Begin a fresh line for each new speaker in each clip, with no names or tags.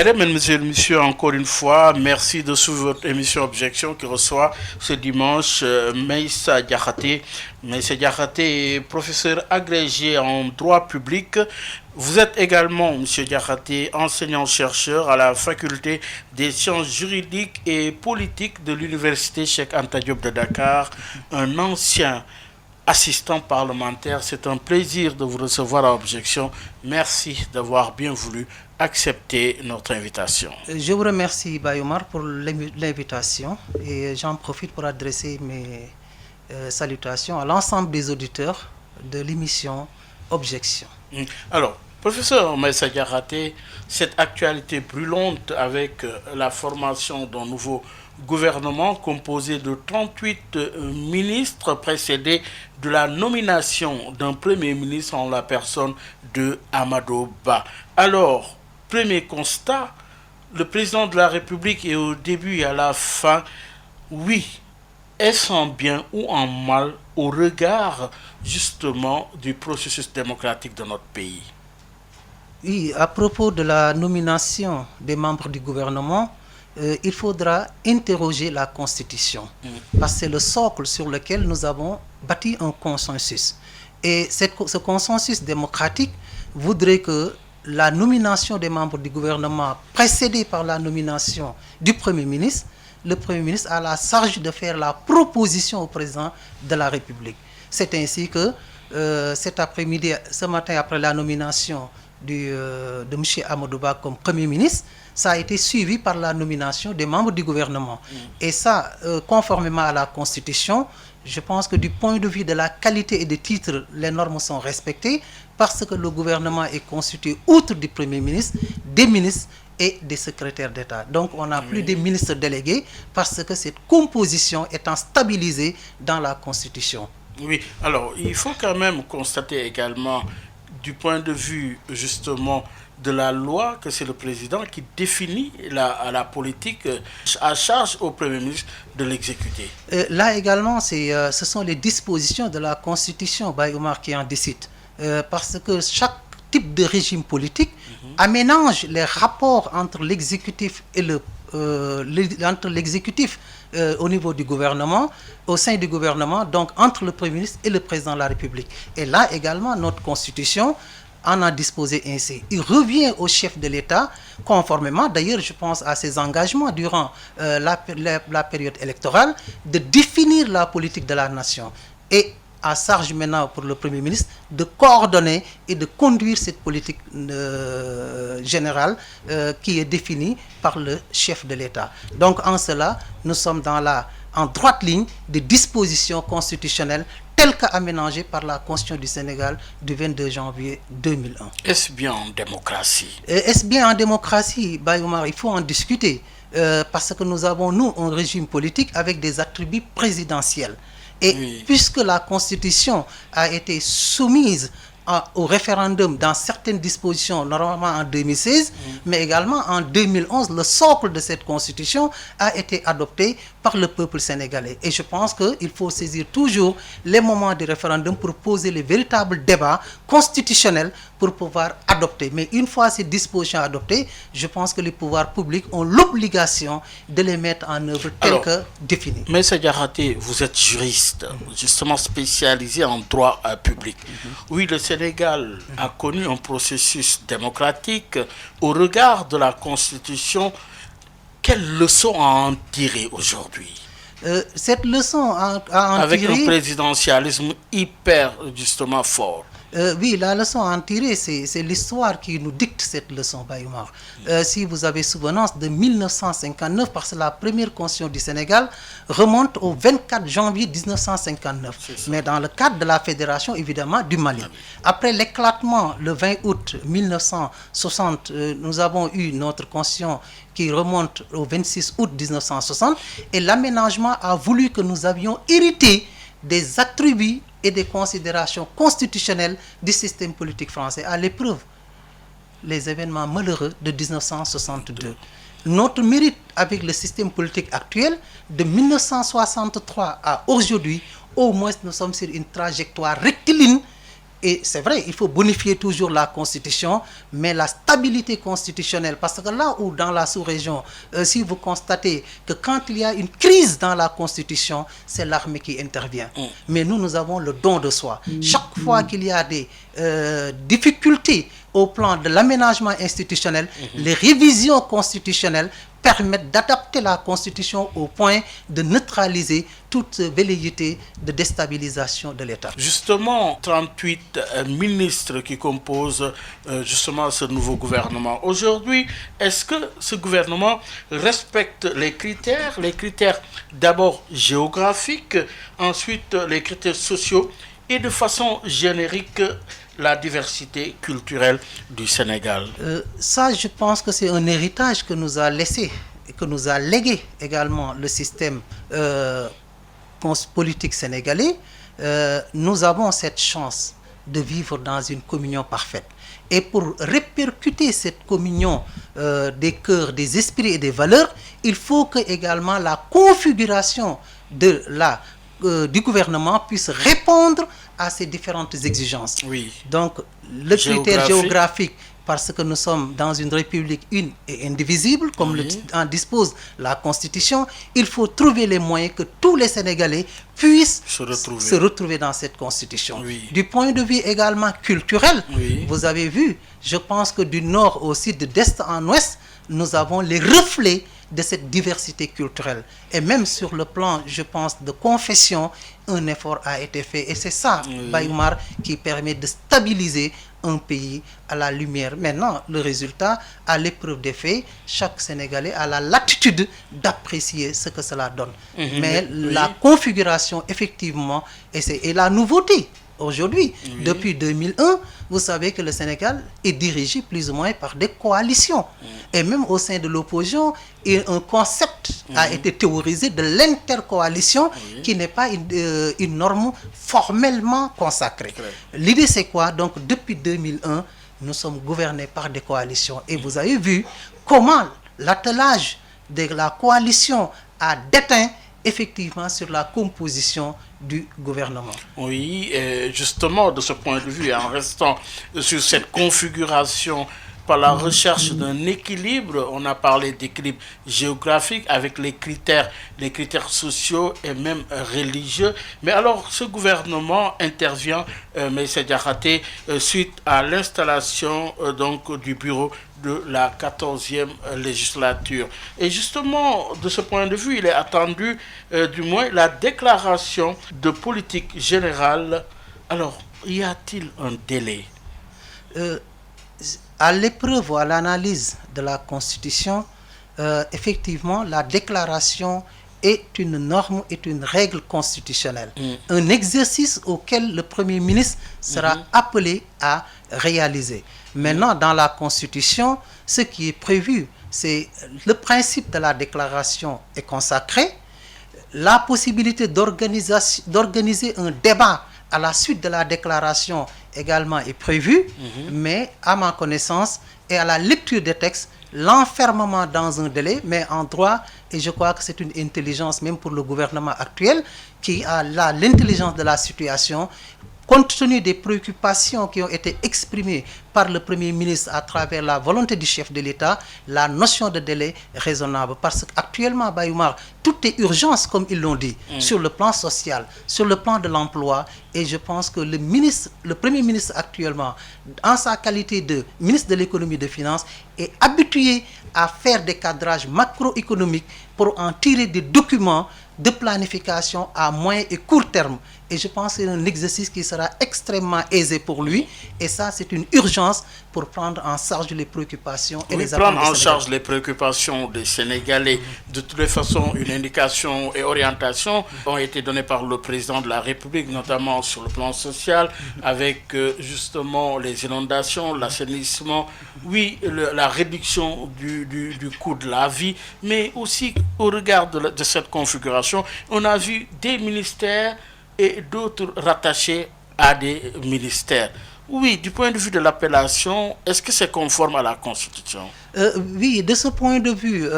Mesdames et messieurs, encore une fois, merci de suivre votre émission Objection qui reçoit ce dimanche Meïssa Diakhaté. Meïssa Diakhaté est professeur agrégé en droit public. Vous êtes également, M. Diakhaté, enseignant-chercheur à la faculté des sciences juridiques et politiques de l'université Cheikh Anta Diop de Dakar, un ancien assistant parlementaire. C'est un plaisir de vous recevoir à Objection. Merci d'avoir bien voulu accepter notre invitation.
Je vous remercie, Bayomar, pour l'invitation et j'en profite pour adresser mes salutations à l'ensemble des auditeurs de l'émission Objection.
Alors, professeur Meïssa Diakhaté, cette actualité brûlante avec la formation d'un nouveau gouvernement composé de 38 ministres précédés de la nomination d'un premier ministre en la personne de Amadou Ba. Alors, premier constat, le président de la République est au début et à la fin, oui, est-ce en bien ou en mal au regard justement du processus démocratique de notre pays?
Oui, à propos de la nomination des membres du gouvernement, il faudra interroger la Constitution, parce que c'est le socle sur lequel nous avons bâti un consensus. Et ce consensus démocratique voudrait que la nomination des membres du gouvernement précédée par la nomination du Premier ministre, le Premier ministre a la charge de faire la proposition au président de la République. C'est ainsi que cet après-midi, ce matin après la nomination de M. Amadou Ba comme Premier ministre, ça a été suivi par la nomination des membres du gouvernement. Et ça, conformément à la Constitution, je pense que du point de vue de la qualité et des titres, les normes sont respectées parce que le gouvernement est constitué, outre du Premier ministre, des ministres et des secrétaires d'État. Donc on n'a plus des ministres délégués parce que cette composition étant stabilisée dans la Constitution.
Oui, alors il faut quand même constater également du point de vue justement de la loi que c'est le président qui définit la politique à charge au Premier ministre de l'exécuter.
Là également, ce sont les dispositions de la Constitution, Bayomar, qui en décide. Parce que chaque type de régime politique aménage les rapports entre l'exécutif et au niveau du gouvernement, au sein du gouvernement, donc entre le Premier ministre et le président de la République. Et là également, notre Constitution en a disposé ainsi. Il revient au chef de l'État, conformément d'ailleurs, je pense, à ses engagements durant la période électorale, de définir la politique de la nation. Et à charge maintenant pour le Premier ministre de coordonner et de conduire cette politique générale qui est définie par le chef de l'État. Donc en cela, nous sommes en droite ligne des dispositions constitutionnelles telles qu'aménagées par la Constitution du Sénégal du 22 janvier 2001.
Est-ce bien en démocratie?
Est-ce bien en démocratie, Bayomar? Il faut en discuter parce que nous avons, nous, un régime politique avec des attributs présidentiels. Et puisque la Constitution a été soumise au référendum dans certaines dispositions, normalement en 2016, mais également en 2011, le socle de cette Constitution a été adopté par le peuple sénégalais. Et je pense qu'il faut saisir toujours les moments du référendum pour poser les véritables débats constitutionnels pour pouvoir adopter. Mais une fois ces dispositions adoptées, je pense que les pouvoirs publics ont l'obligation de les mettre en œuvre telles que définies.
Meïssa Diakhaté, vous êtes juriste, justement spécialisé en droit public. Oui, le Sénégal a connu un processus démocratique. Au regard de la Constitution, quelle leçon à en tirer aujourd'hui?
Cette leçon à en
avec
tirer...
un présidentialisme hyper justement fort.
Oui, la leçon à en tirer, c'est l'histoire qui nous dicte cette leçon, Bayomar. Si vous avez souvenance de 1959, parce que la première constitution du Sénégal remonte au 24 janvier 1959, mais dans le cadre de la fédération, évidemment, du Mali. Après l'éclatement, le 20 août 1960, nous avons eu notre constitution qui remonte au 26 août 1960, et l'aménagement a voulu que nous avions hérité des attributs et des considérations constitutionnelles du système politique français. À l'épreuve, les événements malheureux de 1962. Notre mérite avec le système politique actuel, de 1963 à aujourd'hui, au moins nous sommes sur une trajectoire rectiligne Et c'est vrai, il faut bonifier toujours la Constitution, mais la stabilité constitutionnelle, parce que là où dans la sous-région, si vous constatez que quand il y a une crise dans la Constitution, c'est l'armée qui intervient. Mais nous avons le don de soi. Chaque fois qu'il y a des difficultés au plan de l'aménagement institutionnel, les révisions constitutionnelles permettent d'adapter la Constitution au point de neutraliser toute velléité de déstabilisation de l'État.
Justement, 38 ministres qui composent justement ce nouveau gouvernement. Aujourd'hui, est-ce que ce gouvernement respecte les critères d'abord géographiques, ensuite les critères sociaux et de façon générique la diversité culturelle du Sénégal?
Ça, je pense que c'est un héritage que nous a laissé et que nous a légué également le système politique sénégalais. Nous avons cette chance de vivre dans une communion parfaite. Et pour répercuter cette communion des cœurs, des esprits et des valeurs, il faut que également la configuration du gouvernement puisse répondre à ces différentes exigences.
Oui.
Donc, le critère géographique, parce que nous sommes dans une république une et indivisible, comme en dispose la Constitution, il faut trouver les moyens que tous les Sénégalais puissent se retrouver dans cette Constitution.
Oui.
Du point de vue également culturel, vous avez vu, je pense que du nord au sud, d'est en ouest, nous avons les reflets de cette diversité culturelle. Et même sur le plan, je pense, de confession, un effort a été fait. Et c'est ça, Baye Oumar, qui permet de stabiliser un pays à la lumière. Maintenant, le résultat, à l'épreuve des faits, chaque Sénégalais a la latitude d'apprécier ce que cela donne. Mais la configuration, effectivement, et la nouveauté, aujourd'hui, depuis 2001, vous savez que le Sénégal est dirigé plus ou moins par des coalitions. Et même au sein de l'opposition, un concept a été théorisé de l'intercoalition qui n'est pas une norme formellement consacrée. L'idée, c'est quoi? Donc, depuis 2001, nous sommes gouvernés par des coalitions. Et vous avez vu comment l'attelage de la coalition a déteint effectivement sur la composition du gouvernement.
Oui, et justement, de ce point de vue, en restant sur cette configuration par la recherche d'un équilibre, on a parlé d'équilibre géographique avec les critères sociaux et même religieux. Mais alors, ce gouvernement intervient, Meïssa Diakhaté, suite à l'installation donc du bureau de la 14e législature. Et justement, de ce point de vue, il est attendu, du moins, la déclaration de politique générale. Alors, y a-t-il un délai?
À l'épreuve ou à l'analyse de la Constitution, effectivement, la déclaration est une norme, est une règle constitutionnelle. Un exercice auquel le Premier ministre sera appelé à réaliser. Maintenant, dans la Constitution, ce qui est prévu, c'est le principe de la déclaration est consacré. La possibilité d'organiser un débat à la suite de la déclaration également est prévue, mais à ma connaissance et à la lecture des textes, l'enfermement dans un délai, mais en droit, et je crois que c'est une intelligence même pour le gouvernement actuel, qui a l'intelligence de la situation, compte tenu des préoccupations qui ont été exprimées par le Premier ministre à travers la volonté du chef de l'État, la notion de délai raisonnable. Parce qu'actuellement, Baye Oumar, tout est urgence, comme ils l'ont dit, sur le plan social, sur le plan de l'emploi. Et je pense que le Premier ministre actuellement, en sa qualité de ministre de l'économie et des finances, est habitué à faire des cadrages macroéconomiques pour en tirer des documents de planification à moyen et court terme. Et je pense que c'est un exercice qui sera extrêmement aisé pour lui. Et ça, c'est une urgence pour prendre en charge les préoccupations et les attentes.
Prendre en charge les préoccupations des Sénégalais. De toutes les façons, une indication et orientation ont été données par le président de la République, notamment sur le plan social, avec justement les inondations, l'assainissement, oui, la réduction du coût de la vie, mais aussi au regard de cette configuration, on a vu des ministères et d'autres rattachés à des ministères. Oui, du point de vue de l'appellation, est-ce que c'est conforme à la Constitution?
Oui, de ce point de vue,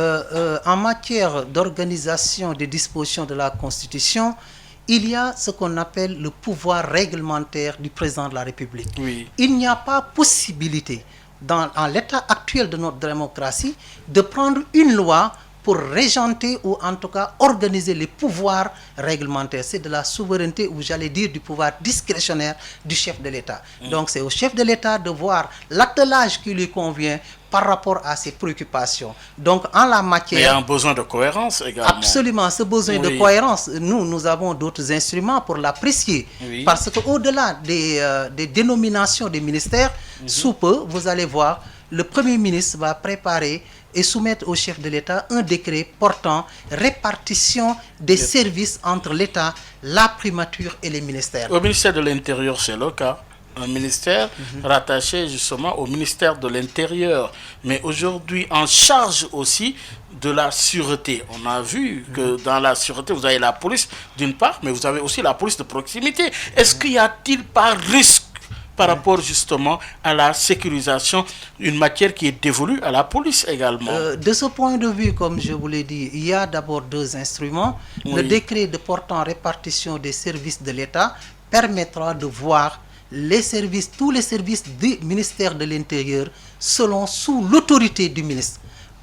en matière d'organisation des dispositions de la Constitution, il y a ce qu'on appelle le pouvoir réglementaire du président de la République.
Oui.
Il n'y a pas possibilité, dans l'état actuel de notre démocratie, de prendre une loi pour régenter ou en tout cas organiser les pouvoirs réglementaires. C'est de la souveraineté, ou j'allais dire du pouvoir discrétionnaire du chef de l'État. Donc c'est au chef de l'État de voir l'attelage qui lui convient par rapport à ses préoccupations. Donc en la matière...
Mais il y a un besoin de cohérence également.
Absolument, ce besoin de cohérence, nous avons d'autres instruments pour l'apprécier.
Oui.
Parce qu'au-delà des dénominations des ministères, sous peu, vous allez voir, le Premier ministre va préparer et soumettre au chef de l'État un décret portant répartition des services entre l'État, la primature et les ministères.
Au ministère de l'Intérieur, c'est le cas. Un ministère rattaché justement au ministère de l'Intérieur, mais aujourd'hui en charge aussi de la sûreté. On a vu que dans la sûreté, vous avez la police d'une part, mais vous avez aussi la police de proximité. Est-ce qu'il y a-t-il pas risque par rapport justement à la sécurisation, une matière qui est dévolue à la police également?
De ce point de vue, comme je vous l'ai dit, il y a d'abord deux instruments.
Oui.
Le décret de portant répartition des services de l'État permettra de voir les services, tous les services du ministère de l'Intérieur sous l'autorité du ministre.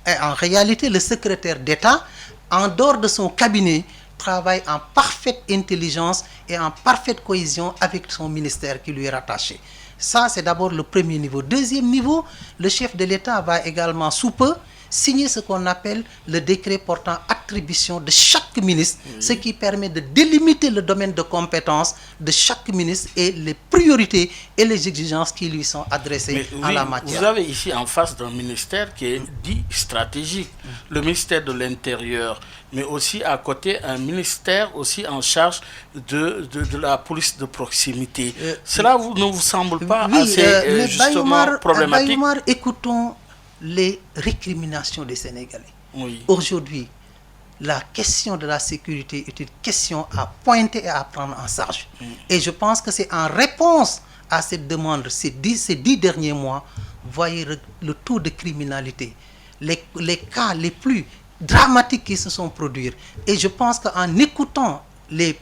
Et en réalité, le secrétaire d'État, en dehors de son cabinet, travaille en parfaite intelligence et en parfaite cohésion avec son ministère qui lui est rattaché. Ça, c'est d'abord le premier niveau. Deuxième niveau, le chef de l'État va également sous peu signer ce qu'on appelle le décret portant attribution de chaque ministre, ce qui permet de délimiter le domaine de compétence de chaque ministre et les priorités et les exigences qui lui sont adressées en la matière.
Vous avez ici en face d'un ministère qui est dit stratégique, le ministère de l'Intérieur, mais aussi à côté un ministère aussi en charge de la police de proximité. Cela ne vous semble pas assez justement problématique?
Bayoumar, écoutons les récriminations des Sénégalais.
Oui.
Aujourd'hui, la question de la sécurité est une question à pointer et à prendre en charge. Et je pense que c'est en réponse à cette demande, ces 10 derniers mois, voyez le taux de criminalité, les cas les plus dramatiques qui se sont produits. Et je pense qu'en écoutant les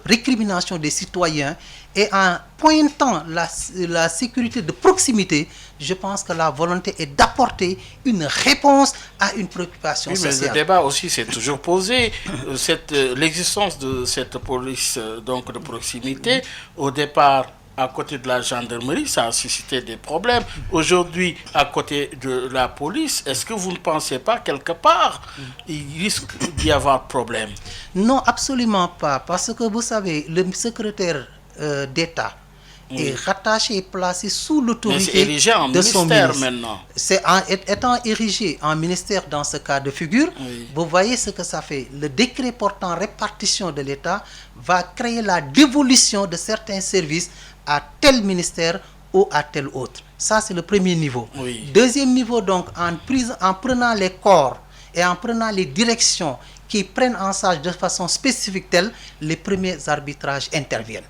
récriminations des citoyens et en pointant la sécurité de proximité, je pense que la volonté est d'apporter une réponse à une préoccupation sociale.
Mais le débat aussi s'est toujours posé. L'existence de cette police donc de proximité, au départ, à côté de la gendarmerie, ça a suscité des problèmes. Aujourd'hui, à côté de la police, est-ce que vous ne pensez pas quelque part il risque d'y avoir problème?
Non, absolument pas. Parce que vous savez, le secrétaire d'État est rattaché et placé sous l'autorité de son ministre.
Maintenant.
Étant érigé en ministère dans ce cas de figure, vous voyez ce que ça fait. Le décret portant répartition de l'État va créer la dévolution de certains services à tel ministère ou à tel autre. Ça, c'est le premier niveau. Deuxième niveau, donc, en prenant les corps et en prenant les directions qui prennent en charge de façon spécifique telle, les premiers arbitrages interviennent.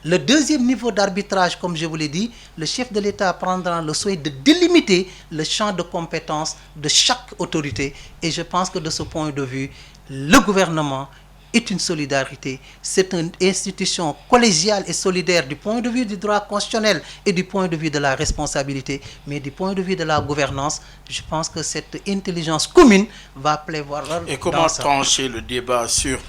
Le deuxième niveau d'arbitrage, comme je vous l'ai dit, le chef de l'État prendra le soin de délimiter le champ de compétences de chaque autorité. Et je pense que de ce point de vue, le gouvernement est une solidarité. C'est une institution collégiale et solidaire du point de vue du droit constitutionnel et du point de vue de la responsabilité. Mais du point de vue de la gouvernance, je pense que cette intelligence commune va prévoir.
Et comment trancher le débat sur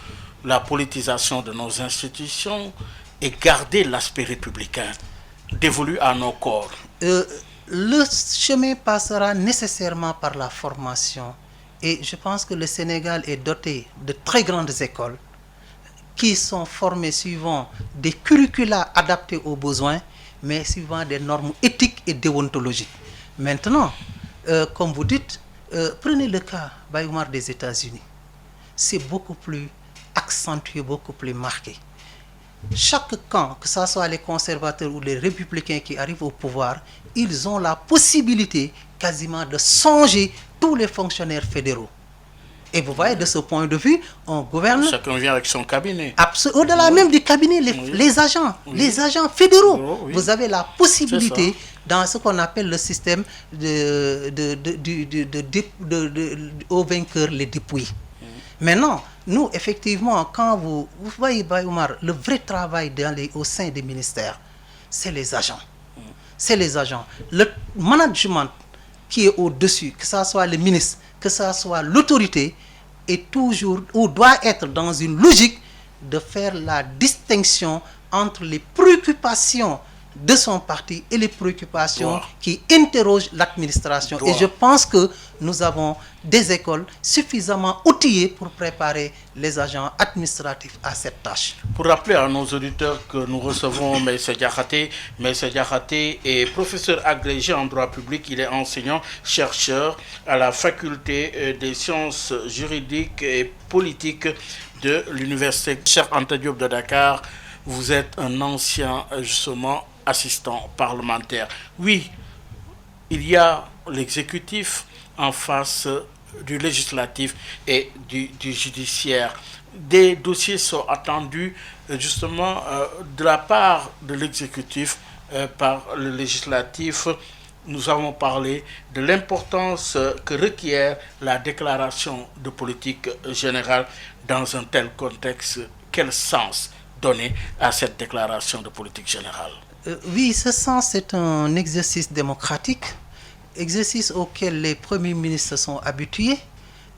la politisation de nos institutions et garder l'aspect républicain dévolu à nos corps?
Le chemin passera nécessairement par la formation. Et je pense que le Sénégal est doté de très grandes écoles qui sont formées suivant des curricula adaptés aux besoins, mais suivant des normes éthiques et déontologiques. Maintenant, comme vous dites, prenez le cas Bayoumar des États-Unis. C'est beaucoup plus accentué, beaucoup plus marqué. Chaque camp, que ce soit les conservateurs ou les républicains qui arrivent au pouvoir, ils ont la possibilité quasiment de songer tous les fonctionnaires fédéraux. Et vous voyez, de ce point de vue, on gouverne...
Chacun vient avec son cabinet.
Au-delà même du cabinet, les agents fédéraux, vous avez la possibilité, dans ce qu'on appelle le système aux vainqueurs, les dépouilles. Maintenant, Nous, effectivement, quand vous voyez, Bayoumar, le vrai travail au sein des ministères, c'est les agents. C'est les agents. Le management qui est au-dessus, que ce soit le ministre, que ce soit l'autorité, est toujours ou doit être dans une logique de faire la distinction entre les préoccupations de son parti et les préoccupations qui interrogent l'administration. Et je pense que nous avons des écoles suffisamment outillées pour préparer les agents administratifs à cette tâche.
Pour rappeler à nos auditeurs que nous recevons M. Diakhaté. M. Diakhaté est professeur agrégé en droit public. Il est enseignant-chercheur à la faculté des sciences juridiques et politiques de l'université Cheikh Anta Diop de Dakar. Vous êtes un ancien, justement, assistant parlementaire. Oui, il y a l'exécutif en face du législatif et du judiciaire. Des dossiers sont attendus justement de la part de l'exécutif par le législatif. Nous avons parlé de l'importance que requiert la déclaration de politique générale dans un tel contexte. Quel sens donner à cette déclaration de politique générale?
Oui, ce sens, c'est un exercice démocratique, exercice auquel les premiers ministres sont habitués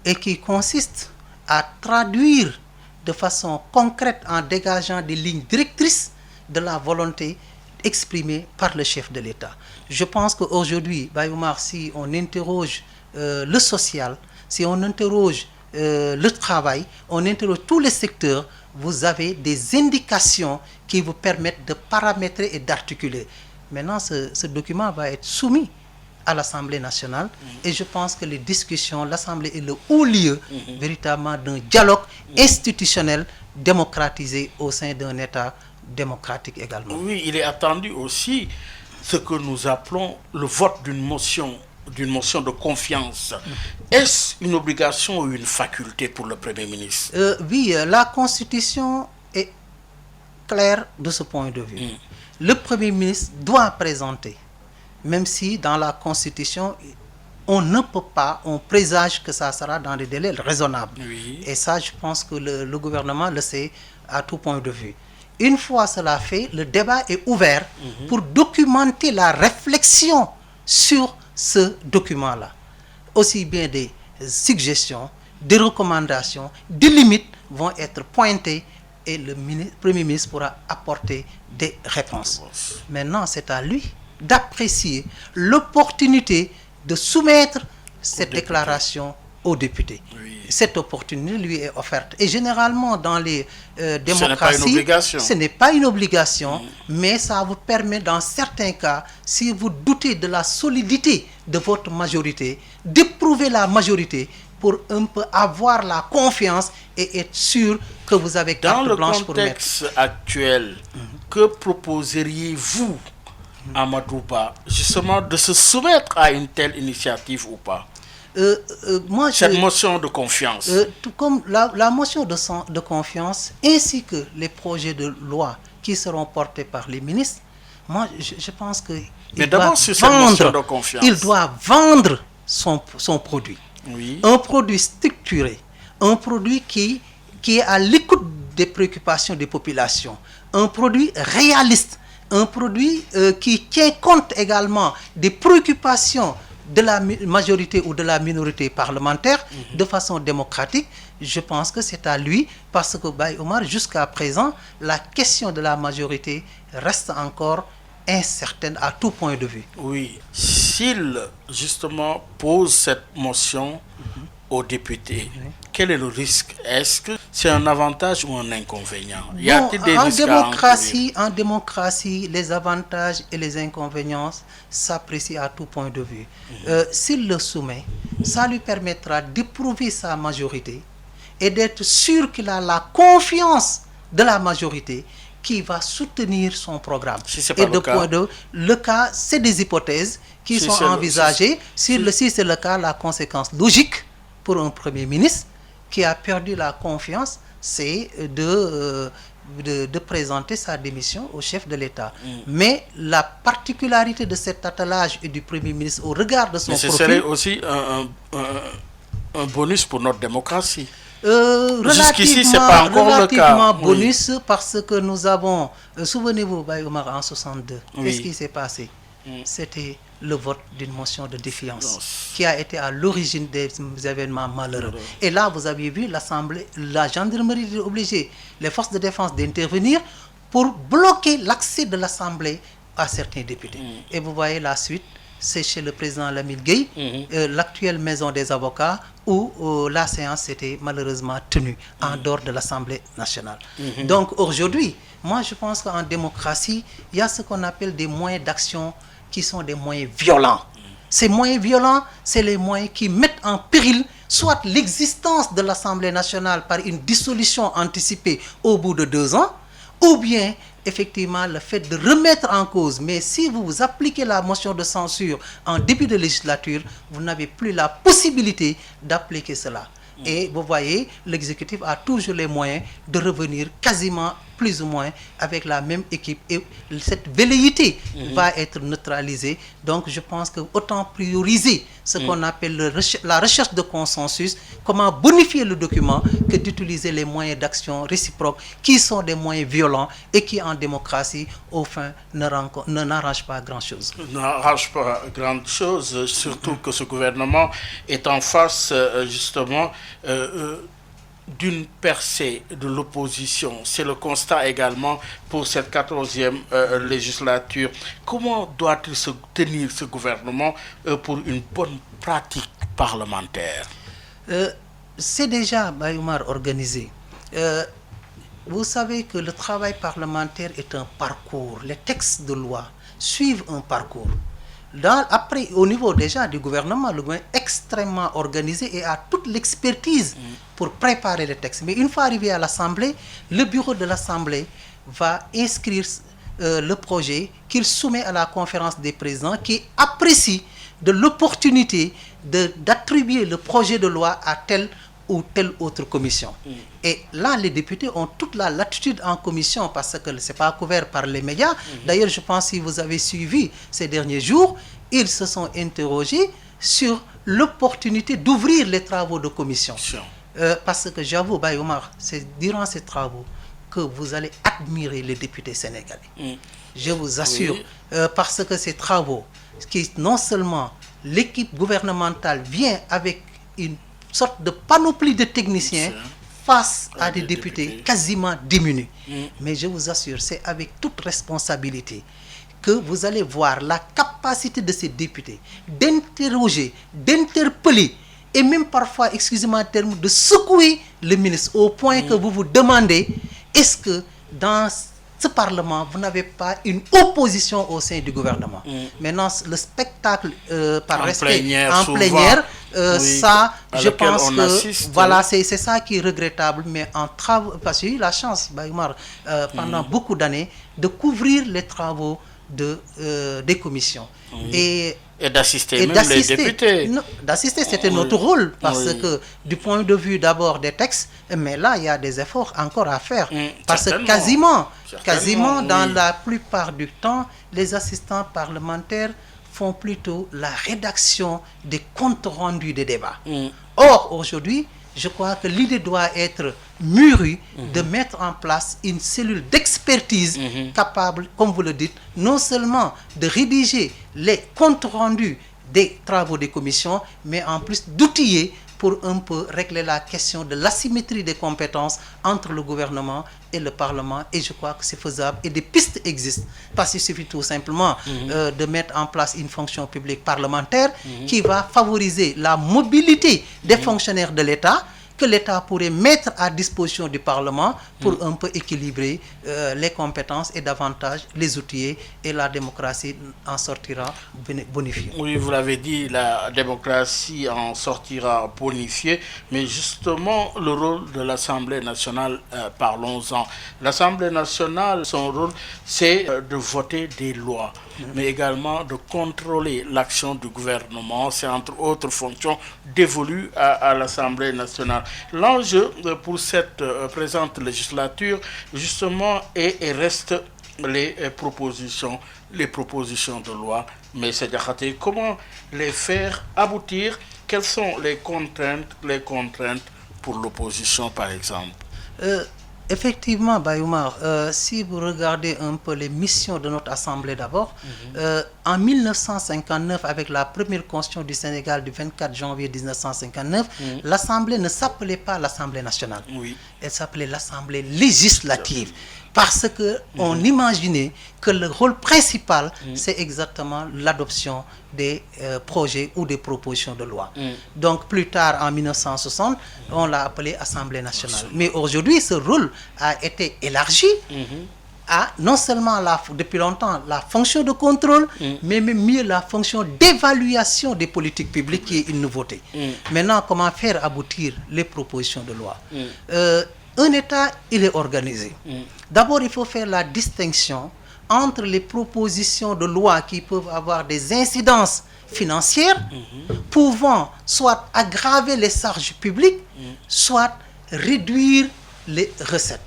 et qui consiste à traduire de façon concrète en dégageant des lignes directrices de la volonté exprimée par le chef de l'État. Je pense qu'aujourd'hui, Bayoumar, si on interroge le social, si on interroge le travail, on interroge tous les secteurs, vous avez des indications qui vous permettent de paramétrer et d'articuler. Maintenant, ce document va être soumis à l'Assemblée nationale et je pense que les discussions, l'Assemblée est le haut lieu véritablement d'un dialogue institutionnel démocratisé au sein d'un État démocratique également.
Oui, il est attendu aussi ce que nous appelons le vote d'une motion de confiance. Est-ce une obligation ou une faculté pour le Premier ministre?
Oui, la Constitution est claire de ce point de vue. Le Premier ministre doit présenter, même si dans la Constitution, on ne peut pas, on présage que ça sera dans des délais raisonnables.
Oui.
Et ça, je pense que le gouvernement le sait à tout point de vue. Une fois cela fait, le débat est ouvert pour documenter la réflexion sur ce document-là. Aussi bien des suggestions, des recommandations, des limites vont être pointées et le Premier ministre pourra apporter des réponses. Maintenant, c'est à lui d'apprécier l'opportunité de soumettre cette déclaration aux députés.
Oui.
Cette opportunité lui est offerte. Et généralement, dans les démocraties,
ce
n'est pas une obligation, mais ça vous permet, dans certains cas, si vous doutez de la solidité de votre majorité, d'éprouver la majorité pour un peu avoir la confiance et être sûr que vous avez carte blanche pour mettre.
Dans le contexte actuel, que proposeriez-vous, Amadouba, justement de se soumettre à une telle initiative ou pas? Cette motion de confiance.
Tout comme la motion de confiance ainsi que les projets de loi qui seront portés par les ministres, moi je pense que
mais d'abord sur cette motion de confiance,
il doit vendre son produit.
Oui.
Un produit structuré, un produit qui est à l'écoute des préoccupations des populations, un produit réaliste, un produit qui tient compte également des préoccupations de la majorité ou de la minorité parlementaire de façon démocratique. Je pense que c'est à lui, parce que Bayoumar, jusqu'à présent, la question de la majorité reste encore incertaine à tout point de vue.
Oui, s'il justement pose cette motion aux députés, quel est le risque? Est-ce que c'est un avantage ou un inconvénient? Y a-t-il des risques
en démocratie, les avantages et les inconvénients s'apprécient à tout point de vue. S'il le soumet, ça lui permettra d'éprouver sa majorité et d'être sûr qu'il a la confiance de la majorité qui va soutenir son programme.
Si c'est pas le cas.
Le cas, c'est des hypothèses qui sont envisagées. Si c'est le cas, la conséquence logique pour un Premier ministre qui a perdu la confiance, c'est de présenter sa démission au chef de l'État. Mais la particularité de cet attelage et du Premier ministre au regard de son profil...
ce serait aussi un bonus pour notre démocratie. Jusqu'ici, c'est pas encore le cas.
Relativement bonus, parce que nous avons, souvenez-vous, Baye Omar, en 62, qu'est-ce qui s'est passé? C'était le vote d'une motion de défiance qui a été à l'origine des événements malheureux. Et là, vous avez vu l'Assemblée, la gendarmerie était obligée, les forces de défense d'intervenir pour bloquer l'accès de l'Assemblée à certains députés. Et vous voyez la suite, c'est chez le président Lamine Gueye, l'actuelle maison des avocats, où la séance était malheureusement tenue en dehors de l'Assemblée nationale. Donc aujourd'hui, moi je pense qu'en démocratie, il y a ce qu'on appelle des moyens d'action qui sont des moyens violents. Ces moyens violents, c'est les moyens qui mettent en péril soit l'existence de l'Assemblée nationale par une dissolution anticipée au bout de 2 ans, ou bien effectivement le fait de remettre en cause. Mais si vous appliquez la motion de censure en début de législature, vous n'avez plus la possibilité d'appliquer cela. Et vous voyez, l'exécutif a toujours les moyens de revenir quasiment plus ou moins avec la même équipe, et cette velléité va être neutralisée. Donc je pense que autant prioriser ce qu'on appelle la recherche de consensus, comment bonifier le document, que d'utiliser les moyens d'action réciproques qui sont des moyens violents et qui en démocratie au fin n'arrangent pas grand-chose.
N'arrange pas grand-chose, surtout que ce gouvernement est en face justement d'une percée de l'opposition. C'est le constat également pour cette 14e législature. Comment doit-il se tenir ce gouvernement pour une bonne pratique parlementaire?
C'est déjà, Baye Omar, organisé. Vous savez que le travail parlementaire est un parcours. Les textes de loi suivent un parcours. Après, au niveau déjà du gouvernement, le gouvernement est extrêmement organisé et a toute l'expertise pour préparer les textes. Mais une fois arrivé à l'Assemblée, le bureau de l'Assemblée va inscrire le projet qu'il soumet à la conférence des présidents, qui apprécie de l'opportunité d'attribuer le projet de loi à telle ou telle autre commission. Et là, les députés ont toute la latitude en commission parce que ce n'est pas couvert par les médias. D'ailleurs, je pense que si vous avez suivi ces derniers jours, ils se sont interrogés sur l'opportunité d'ouvrir les travaux de commission. Parce que j'avoue, Baye Omar, c'est durant ces travaux que vous allez admirer les députés sénégalais. Je vous assure, parce que ces travaux, qui non seulement l'équipe gouvernementale vient avec une sorte de panoplie de techniciens face à des députés quasiment diminués. Mais je vous assure, c'est avec toute responsabilité que vous allez voir la capacité de ces députés d'interroger, d'interpeller et même parfois, excusez-moi en termes, de secouer le ministre au point que vous vous demandez, est-ce que dans ce Parlement, vous n'avez pas une opposition au sein du gouvernement? Maintenant, le spectacle par respect en plénière, ça, je pense que voilà, c'est ça qui est regrettable. Mais en travaux, parce que j'ai eu la chance, Baye Omar, pendant beaucoup d'années, de couvrir les travaux des commissions.
Et d'assister même les députés.
D'assister, c'était notre rôle, parce que du point de vue d'abord des textes, mais là, il y a des efforts encore à faire. Parce que quasiment dans la plupart du temps, les assistants parlementaires font plutôt la rédaction des comptes rendus des débats. Or, aujourd'hui, je crois que l'idée doit être mûrie de mettre en place une cellule d'expertise capable, comme vous le dites, non seulement de rédiger les comptes rendus des travaux des commissions, mais en plus d'outiller pour un peu régler la question de l'asymétrie des compétences entre le gouvernement et le Parlement. Et je crois que c'est faisable et des pistes existent. Parce qu'il suffit tout simplement de mettre en place une fonction publique parlementaire qui va favoriser la mobilité des fonctionnaires de l'État, que l'État pourrait mettre à disposition du Parlement pour un peu équilibrer les compétences et davantage les outiller, et la démocratie en sortira bonifiée.
Oui, vous l'avez dit, la démocratie en sortira bonifiée, mais justement le rôle de l'Assemblée nationale, parlons-en. L'Assemblée nationale, son rôle, c'est de voter des lois, mais également de contrôler l'action du gouvernement. C'est entre autres fonctions dévolues à l'Assemblée nationale. L'enjeu pour cette présente législature, justement, et reste les propositions de loi. Mais c'est comment les faire aboutir? Quelles sont les contraintes pour l'opposition, par exemple?
Effectivement, Bayoumar, si vous regardez un peu les missions de notre Assemblée d'abord, en 1959, avec la première constitution du Sénégal du 24 janvier 1959, l'Assemblée ne s'appelait pas l'Assemblée nationale.
Oui.
Elle s'appelait l'Assemblée législative. Parce qu'on imaginait que le rôle principal, c'est exactement l'adoption des projets ou des propositions de loi. Donc plus tard, en 1960, on l'a appelé Assemblée nationale. Mais aujourd'hui, ce rôle a été élargi à non seulement depuis longtemps la fonction de contrôle, mais même mieux la fonction d'évaluation des politiques publiques qui est une nouveauté. Maintenant, comment faire aboutir les propositions de loi? Un État, il est organisé. D'abord, il faut faire la distinction entre les propositions de loi qui peuvent avoir des incidences financières, pouvant soit aggraver les charges publiques, soit réduire les recettes.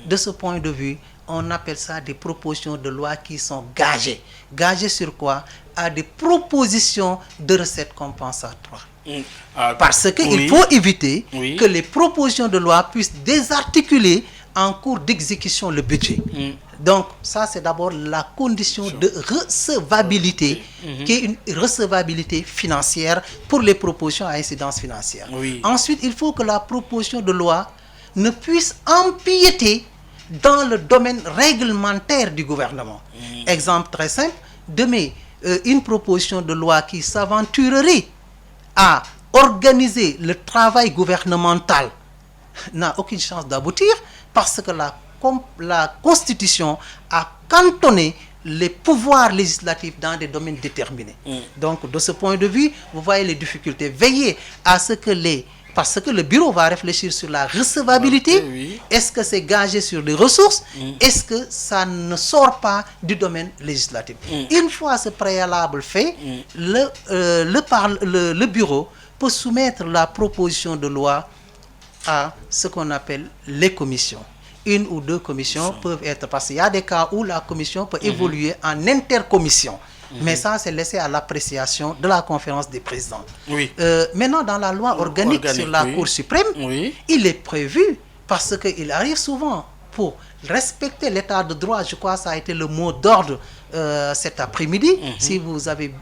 De ce point de vue, on appelle ça des propositions de loi qui sont gagées. Gagées sur quoi? À des propositions de recettes compensatoires. Parce qu'il faut éviter que les propositions de loi puissent désarticuler en cours d'exécution le budget. Donc ça, c'est d'abord la condition de recevabilité, qui est une recevabilité financière pour les propositions à incidence financière. Ensuite, il faut que la proposition de loi ne puisse empiéter dans le domaine réglementaire du gouvernement. Exemple très simple, demain, une proposition de loi qui s'aventurerait à organiser le travail gouvernemental n'a aucune chance d'aboutir parce que la Constitution a cantonné les pouvoirs législatifs dans des domaines déterminés. Donc, de ce point de vue, vous voyez les difficultés. Veillez à ce que parce que le bureau va réfléchir sur la recevabilité. Est-ce que c'est gagé sur les ressources? Est-ce que ça ne sort pas du domaine législatif? Une fois ce préalable fait, le bureau peut soumettre la proposition de loi à ce qu'on appelle les commissions. Une ou deux commissions peuvent être, parce qu'il y a des cas où la commission peut évoluer en intercommission. Mais ça, c'est laissé à l'appréciation de la conférence des présidents. Maintenant, dans la loi organique sur la Cour suprême, il est prévu, parce qu'il arrive souvent, pour respecter l'état de droit, je crois que ça a été le mot d'ordre cet après-midi, si vous avez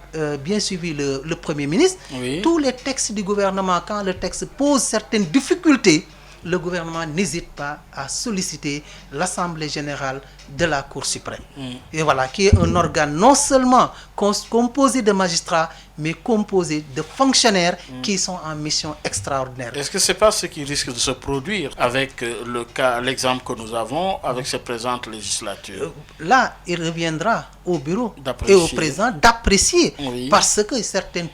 bien suivi le Premier ministre, tous les textes du gouvernement, quand le texte pose certaines difficultés, le gouvernement n'hésite pas à solliciter l'Assemblée générale de la Cour suprême. Et voilà, qui est un organe non seulement composé de magistrats, mais composé de fonctionnaires qui sont en mission extraordinaire.
Est-ce que ce n'est pas ce qui risque de se produire avec l'exemple que nous avons avec cette présente législature?
Là, il reviendra au bureau et au président d'apprécier, parce que certaines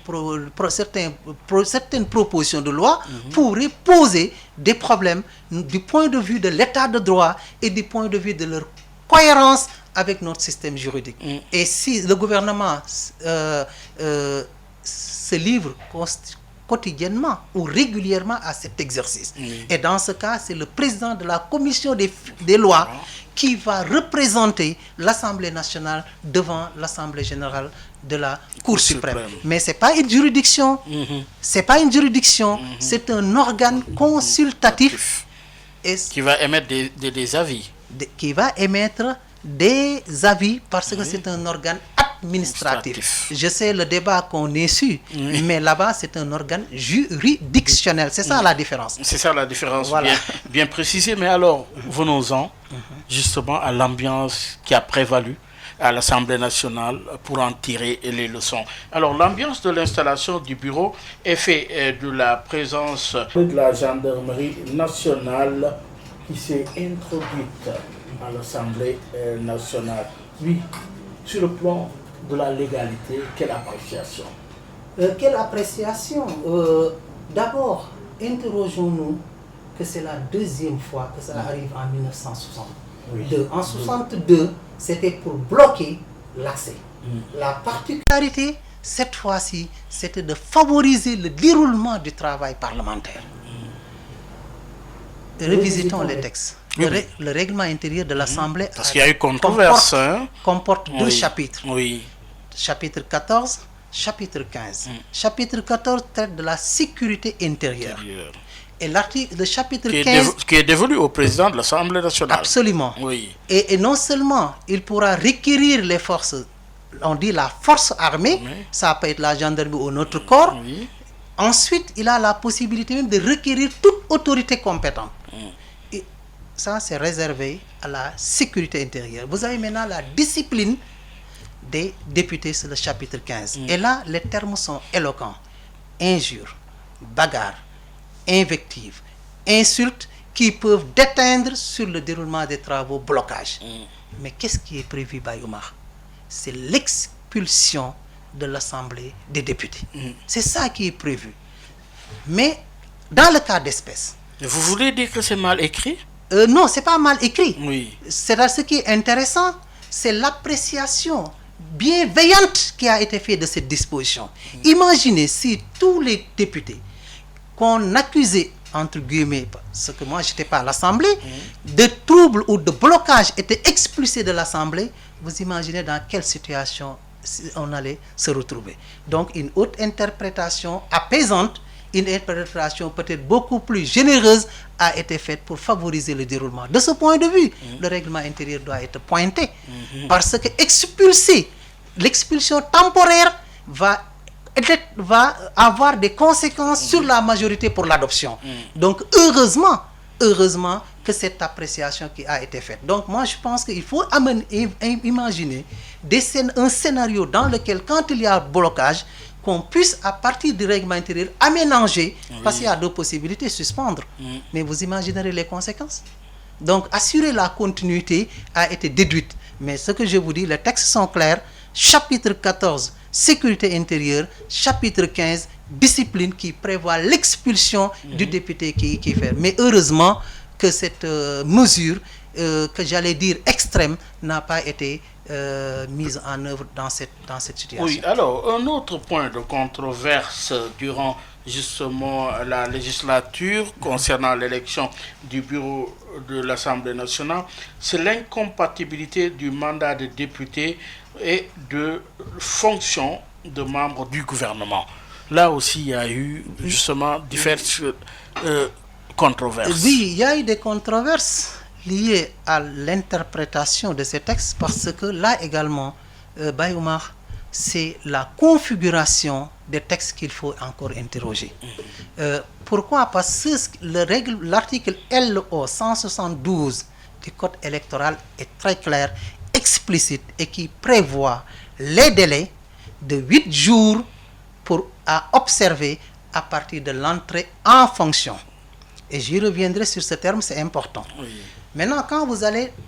propositions de loi pourraient poser des problèmes du point de vue de l'état de droit et du point de vue de leur cohérence avec notre système juridique. Et si le gouvernement se livre quotidiennement ou régulièrement à cet exercice, et dans ce cas, c'est le président de la commission des lois qui va représenter l'Assemblée nationale devant l'Assemblée générale de la Cour suprême. Mais ce n'est pas une juridiction, c'est pas une juridiction, c'est un organe consultatif
qui va émettre des avis.
Qui va émettre des avis parce que c'est un organe administratif. Je sais le débat qu'on est su, mais là-bas c'est un organe juridictionnel. C'est ça la différence.
C'est ça la différence, voilà. Bien précisé. Mais alors, venons-en justement à l'ambiance qui a prévalu à l'Assemblée nationale pour en tirer les leçons. Alors, l'ambiance de l'installation du bureau est faite de la présence de la gendarmerie nationale qui s'est introduite à l'Assemblée nationale. Oui, sur le plan de la légalité, quelle appréciation?
Quelle appréciation? D'abord, interrogeons-nous que c'est la deuxième fois que ça arrive en 1962. En 1962, c'était pour bloquer l'accès. La particularité, cette fois-ci, c'était de favoriser le déroulement du travail parlementaire. Revisitons les textes. Le règlement intérieur de l'Assemblée
parce qu'il y a eu controverse,
comporte deux chapitres. Chapitre 14, chapitre 15. Chapitre 14 traite de la sécurité intérieure. Et le chapitre 15...
qui est dévolu au président de l'Assemblée nationale.
Absolument.
Oui.
Et non seulement il pourra requérir les forces, on dit la force armée, oui. Ça peut être la gendarmerie ou notre corps. Oui. Ensuite, il a la possibilité même de requérir toute autorité compétente. Et ça, c'est réservé à la sécurité intérieure. Vous avez maintenant la discipline des députés sur le chapitre 15. Et là, les termes sont éloquents. Injures, bagarres, invectives, insultes qui peuvent déteindre sur le déroulement des travaux, blocage. Mais qu'est-ce qui est prévu, Bayoumar? C'est l'expulsion de l'Assemblée des députés. C'est ça qui est prévu. Mais dans le cas d'espèce...
Vous voulez dire que c'est mal écrit?
Non, c'est pas mal écrit.
Oui.
C'est ce qui est intéressant, c'est l'appréciation bienveillante qui a été faite de cette disposition. Imaginez si tous les députés qu'on accusait, entre guillemets, parce que moi je n'étais pas à l'Assemblée, de troubles ou de blocage étaient expulsés de l'Assemblée. Vous imaginez dans quelle situation on allait se retrouver. Donc une haute interprétation apaisante, une interprétation peut-être beaucoup plus généreuse a été faite pour favoriser le déroulement. De ce point de vue, le règlement intérieur doit être pointé, parce que l'expulsion temporaire va avoir des conséquences sur la majorité pour l'adoption. Donc heureusement que cette appréciation qui a été faite. Donc moi je pense qu'il faut imaginer un scénario dans lequel quand il y a blocage, qu'on puisse à partir du règlement intérieur aménager, parce qu'il y a deux possibilités, suspendre. Mais vous imaginerez les conséquences. Donc assurer la continuité a été déduite. Mais ce que je vous dis, les textes sont clairs. Chapitre 14, sécurité intérieure. Chapitre 15, discipline, qui prévoit l'expulsion du député qui fait. Mais heureusement que cette mesure, que j'allais dire extrême, n'a pas été mise en œuvre dans cette situation.
Oui, alors, un autre point de controverse durant justement la législature concernant l'élection du bureau de l'Assemblée nationale, c'est l'incompatibilité du mandat de député et de fonction de membre du gouvernement. Là aussi, il y a eu justement diverses controverses.
Oui, il y a eu des controverses liées à l'interprétation de ces textes, parce que là également, Bayoumar, c'est la configuration des textes qu'il faut encore interroger. Pourquoi? Parce que l'article LO 172 du Code électoral est très clair, explicite, et qui prévoit les délais de 8 jours à observer à partir de l'entrée en fonction. Et j'y reviendrai sur ce terme, c'est important. Oui. Maintenant, quand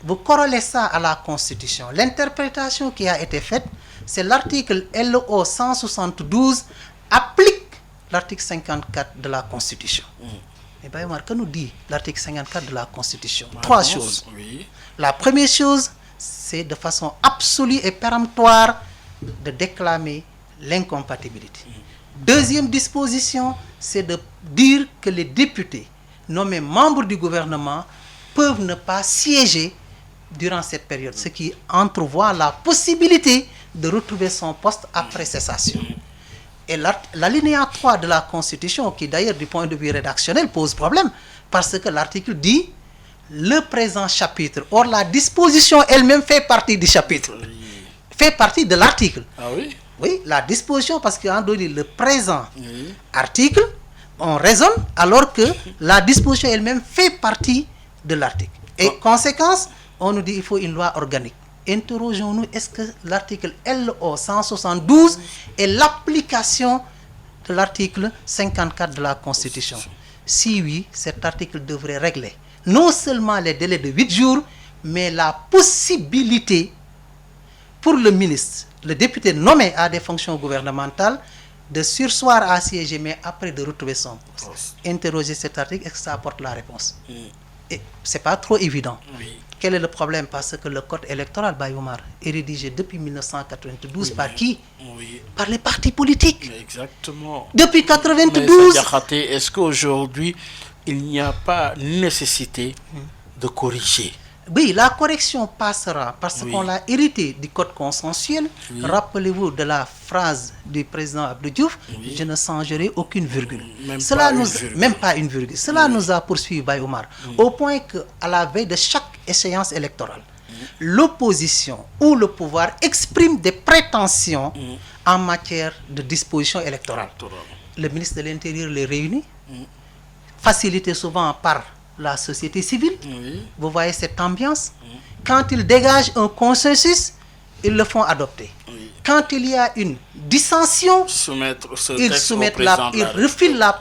vous corrélez ça à la Constitution, l'interprétation qui a été faite, c'est l'article LO 172 applique l'article 54 de la Constitution. Mais Bayoumar, que nous dit l'article 54 de la Constitution? Trois choses. Oui. La première chose, c'est de façon absolue et péremptoire de déclamer l'incompatibilité. Deuxième disposition, c'est de dire que les députés nommés membres du gouvernement peuvent ne pas siéger durant cette période, ce qui entrevoit la possibilité de retrouver son poste après cessation. Et l'alinéa 3 de la Constitution, qui d'ailleurs du point de vue rédactionnel pose problème, parce que l'article dit le présent chapitre. Or la disposition elle-même fait partie du chapitre, fait partie de l'article.
Ah oui?
Oui, la disposition, parce qu'en donné le présent article, on raisonne, alors que la disposition elle-même fait partie de l'article. Et conséquence, on nous dit qu'il faut une loi organique. Interrogeons-nous, est-ce que l'article LO 172 est l'application de l'article 54 de la Constitution? Si oui, cet article devrait régler non seulement les délais de 8 jours, mais la possibilité pour le ministre, le député nommé à des fonctions gouvernementales, de sursoir à siéger, mais après de retrouver son poste. Interroger cet article, est-ce que ça apporte la réponse? Et ce n'est pas trop évident. Oui. Quel est le problème? Parce que le code électoral, Bayoumar, est rédigé depuis 1992 par qui? Par les partis politiques.
Exactement.
Depuis 1992.
Est-ce qu'aujourd'hui, il n'y a pas nécessité de corriger?
Oui, la correction passera parce
Oui.
qu'on l'a hérité du code consensuel.
Oui.
Rappelez-vous de la phrase du président Abdou Diouf,
Oui.
je ne changerai aucune virgule.
Même
Cela
pas une
nous,
virgule.
même pas une virgule. Cela
Oui.
nous a poursuivi, Baye Omar, au point qu'à la veille de chaque échéance électorale, l'opposition ou le pouvoir exprime des prétentions en matière de disposition électorale. Le ministre de l'Intérieur les réunit, facilité souvent par la société civile.
Oui.
Vous voyez cette ambiance. Quand ils dégagent un consensus, ils le font adopter.
Oui.
Quand il y a une dissension,
Soumettre ce
ils
texte
soumettent
au président de
ils
la
refilent la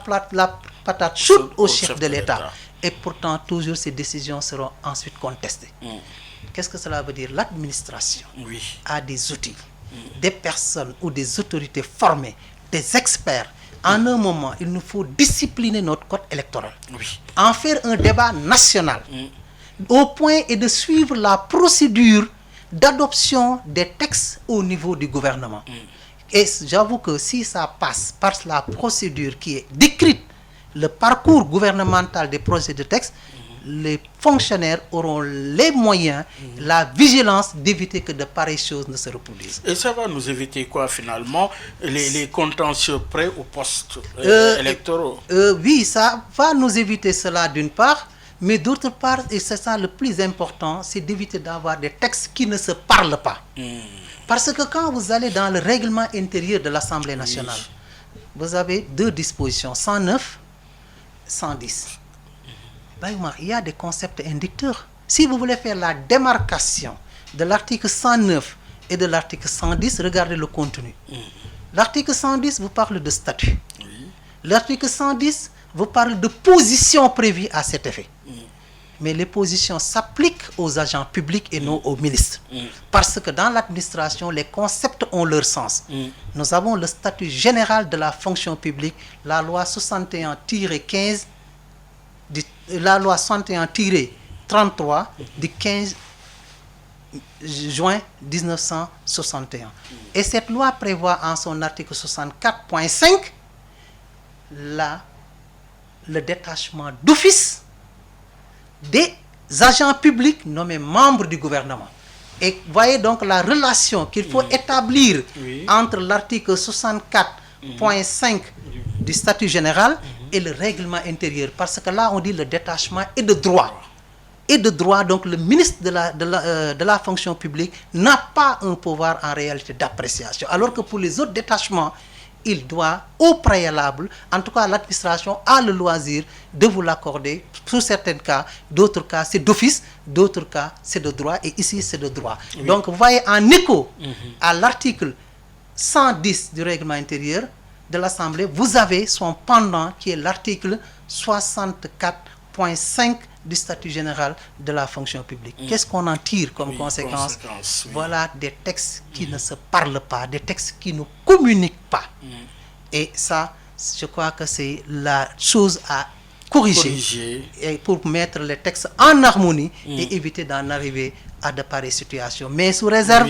patate chaude au chef de l'État.
l'État.
Et pourtant, toujours ces décisions seront ensuite contestées. Qu'est-ce que cela veut dire? L'administration
Oui.
a des outils, des personnes ou des autorités formées, des experts. En un moment, il nous faut discipliner notre code électoral,
Oui.
en faire un débat national, au point et de suivre la procédure d'adoption des textes au niveau du gouvernement. Et j'avoue que si ça passe par la procédure qui est décrite, le parcours gouvernemental des projets de texte, les fonctionnaires auront les moyens, la vigilance d'éviter que de pareilles choses ne se reproduisent.
Et ça va nous éviter quoi finalement? Les contentieux près au poste électoraux.
Oui, ça va nous éviter cela d'une part, mais d'autre part, et c'est ça le plus important, c'est d'éviter d'avoir des textes qui ne se parlent pas. Parce que quand vous allez dans le règlement intérieur de l'Assemblée nationale, vous avez deux dispositions, 109, 110. Il y a des concepts inducteurs. Si vous voulez faire la démarcation de l'article 109 et de l'article 110, regardez le contenu. L'article 110 vous parle de statut. L'article 110 vous parle de positions prévues à cet effet. Mais les positions s'appliquent aux agents publics et non aux ministres. Parce que dans l'administration, les concepts ont leur sens. Nous avons le statut général de la fonction publique, la loi 61-15, la loi 61-33 du 15 juin 1961. Et cette loi prévoit en son article 64.5 le détachement d'office des agents publics nommés membres du gouvernement. Et voyez donc la relation qu'il faut établir entre l'article 64.5 du statut général et le règlement intérieur. Parce que là, on dit le détachement est de droit. Et de droit, donc le ministre de la fonction publique n'a pas un pouvoir en réalité d'appréciation. Alors que pour les autres détachements, il doit, au préalable, en tout cas l'administration a le loisir de vous l'accorder, pour certains cas, d'autres cas c'est d'office, d'autres cas c'est de droit, et ici c'est de droit. Donc vous voyez, en écho à l'article 110 du règlement intérieur de l'Assemblée, vous avez son pendant qui est l'article 64.5 du statut général de la fonction publique. Qu'est-ce qu'on en tire comme conséquence? Voilà des textes qui ne se parlent pas, des textes qui ne communiquent pas. Et ça, je crois que c'est la chose à corriger. Et pour mettre les textes en harmonie et éviter d'en arriver à de pareilles situations. Mais sous réserve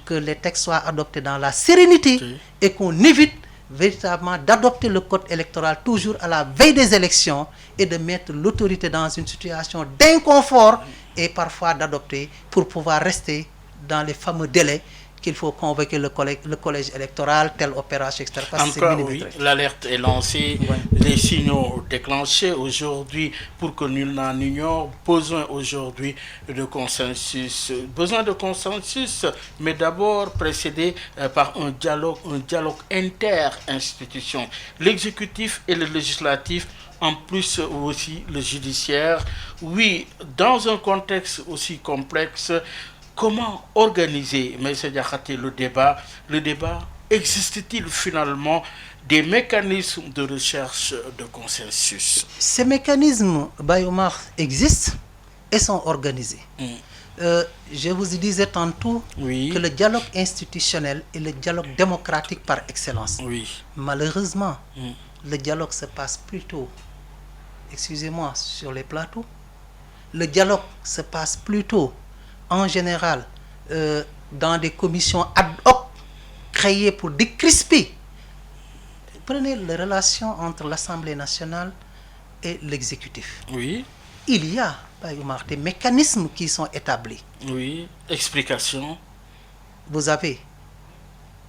que les textes soient adoptés dans la sérénité et qu'on évite véritablement d'adopter le code électoral toujours à la veille des élections et de mettre l'autorité dans une situation d'inconfort et parfois d'adopter pour pouvoir rester dans les fameux délais qu'il faut convoquer le collège électoral, telle opération, etc.
En tout cas, oui, l'alerte est lancée, les signaux déclenchés aujourd'hui pour que nul n'en ignore. Besoin aujourd'hui de consensus. Besoin de consensus, mais d'abord précédé par un dialogue inter-institution. L'exécutif et le législatif, en plus aussi le judiciaire. Oui, dans un contexte aussi complexe, comment organiser, M. Diakhaté, le débat? Le débat, existe-t-il finalement des mécanismes de recherche de consensus?
Ces mécanismes, Baye Omar, existent et sont organisés. Je vous disais tantôt que le dialogue institutionnel est le dialogue démocratique par excellence. Malheureusement, le dialogue se passe plutôt, excusez-moi, sur les plateaux. Le dialogue se passe plutôt en général dans des commissions ad hoc créées pour décrisper. Prenez les relations entre l'Assemblée nationale et l'exécutif. Il y a des mécanismes qui sont établis.
Oui, explication.
Vous avez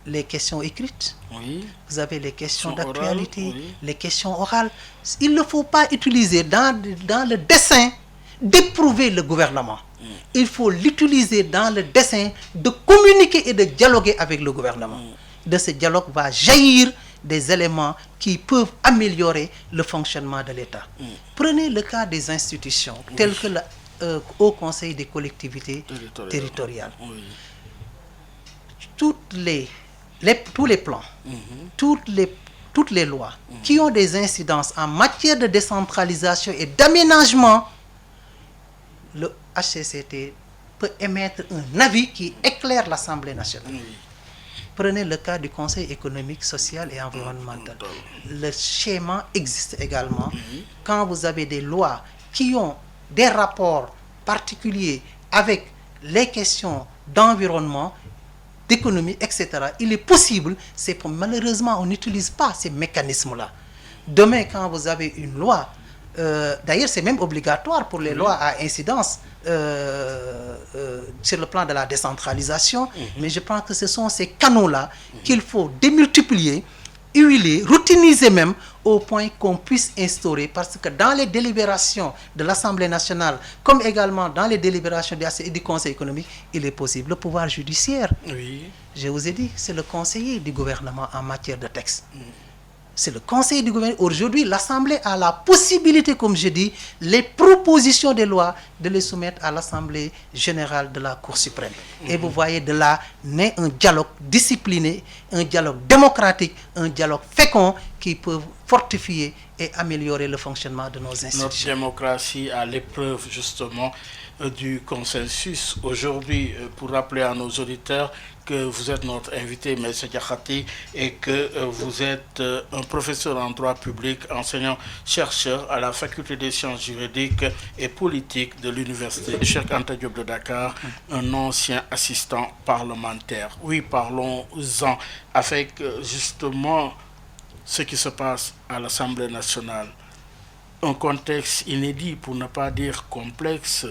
les questions écrites,
Oui.
vous avez les questions
Orales,
d'actualité,
oui.
les questions orales. Il ne faut pas utiliser dans le dessein d'éprouver le gouvernement. Il faut l'utiliser dans le dessein de communiquer et de dialoguer avec le gouvernement. De ce dialogue va jaillir des éléments qui peuvent améliorer le fonctionnement de l'État. Prenez le cas des institutions telles que le Haut Conseil des collectivités territoriales.
Oui.
Tous les plans, toutes les lois qui ont des incidences en matière de décentralisation et d'aménagement, le HCCT peut émettre un avis qui éclaire l'Assemblée nationale.
Oui.
Prenez le cas du Conseil économique, social et environnemental. Le schéma existe également. Quand vous avez des lois qui ont des rapports particuliers avec les questions d'environnement, d'économie, etc., il est possible, malheureusement, on n'utilise pas ces mécanismes-là. Demain, quand vous avez une loi, d'ailleurs, c'est même obligatoire pour les lois à incidence sur le plan de la décentralisation, mais je pense que ce sont ces canaux-là qu'il faut démultiplier, huiler, routiniser même, au point qu'on puisse instaurer, parce que dans les délibérations de l'Assemblée nationale, comme également dans les délibérations du Conseil économique, il est possible. Le pouvoir judiciaire, je vous ai dit, c'est le conseiller du gouvernement en matière de texte. C'est le conseil du gouvernement. Aujourd'hui, l'Assemblée a la possibilité, comme je dis, les propositions de loi, de les soumettre à l'Assemblée générale de la Cour suprême. Et vous voyez, de là naît un dialogue discipliné, un dialogue démocratique, un dialogue fécond qui peut fortifier et améliorer le fonctionnement de nos institutions.
Notre démocratie à l'épreuve, justement, du consensus. Aujourd'hui, pour rappeler à nos auditeurs que vous êtes notre invité, M. Diakhaté, et que vous êtes un professeur en droit public, enseignant-chercheur à la faculté des sciences juridiques et politiques de l'université Cheikh Anta Diop de Dakar, un ancien assistant parlementaire. Oui, parlons-en avec justement ce qui se passe à l'Assemblée nationale. Un contexte inédit, pour ne pas dire complexe,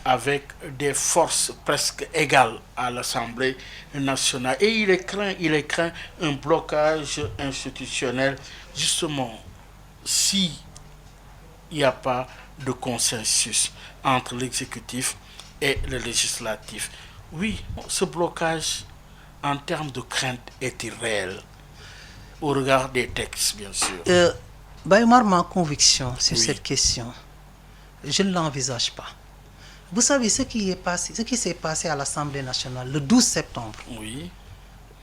avec des forces presque égales à l'Assemblée nationale. Et il est craint un blocage institutionnel, justement, s'il n'y a pas de consensus entre l'exécutif et le législatif. Oui, ce blocage, en termes de crainte, est irréel, au regard des textes, bien sûr.
Baïmar, ma conviction sur cette question, je ne l'envisage pas. Vous savez ce qui s'est passé à l'Assemblée nationale le 12 septembre.
Oui.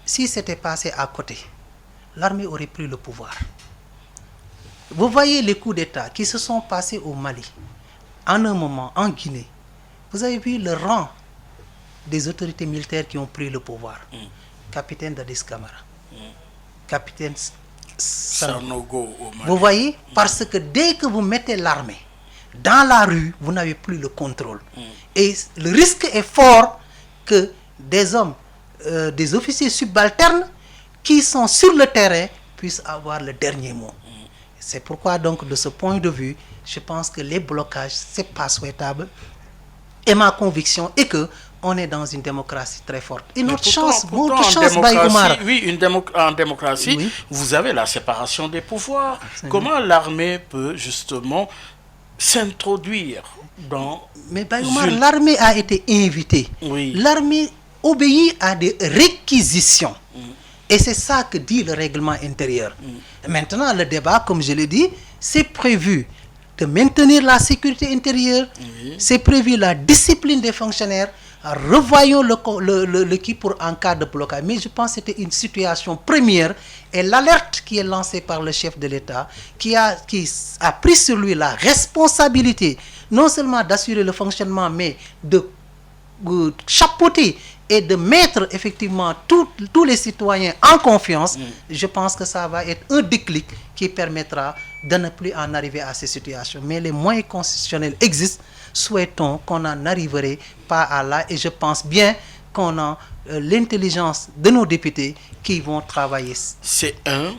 Si c'était passé à côté, l'armée aurait pris le pouvoir. Vous voyez les coups d'État qui se sont passés au Mali, en un moment, en Guinée. Vous avez vu le rang des autorités militaires qui ont pris le pouvoir. Capitaine Dadis Camara, capitaine
Sanogo au Mali.
Vous voyez, parce que dès que vous mettez l'armée dans la rue, vous n'avez plus le contrôle. Et le risque est fort que des hommes, des officiers subalternes qui sont sur le terrain puissent avoir le dernier mot. C'est pourquoi donc de ce point de vue, je pense que les blocages, ce n'est pas souhaitable. Et ma conviction est que on est dans une démocratie très forte. Et notre chance,
Baïoumar. Oui, en démocratie, vous avez la séparation des pouvoirs. Comment l'armée peut justement s'introduire dans...
Mais Baïoumar, l'armée a été invitée. L'armée obéit à des réquisitions. Et c'est ça que dit le règlement intérieur. Maintenant, le débat, comme je l'ai dit, c'est prévu de maintenir la sécurité intérieure, c'est prévu la discipline des fonctionnaires. Revoyons le qui pour en cas de blocage. Mais je pense que c'était une situation première et l'alerte qui est lancée par le chef de l'État qui a pris sur lui la responsabilité non seulement d'assurer le fonctionnement mais de chapeauter et de mettre effectivement tous les citoyens en confiance. Je pense que ça va être un déclic qui permettra de ne plus en arriver à ces situations. Mais les moyens constitutionnels existent. Souhaitons qu'on n'en arriverait pas à là et je pense bien qu'on a l'intelligence de nos députés qui vont travailler.
C'est un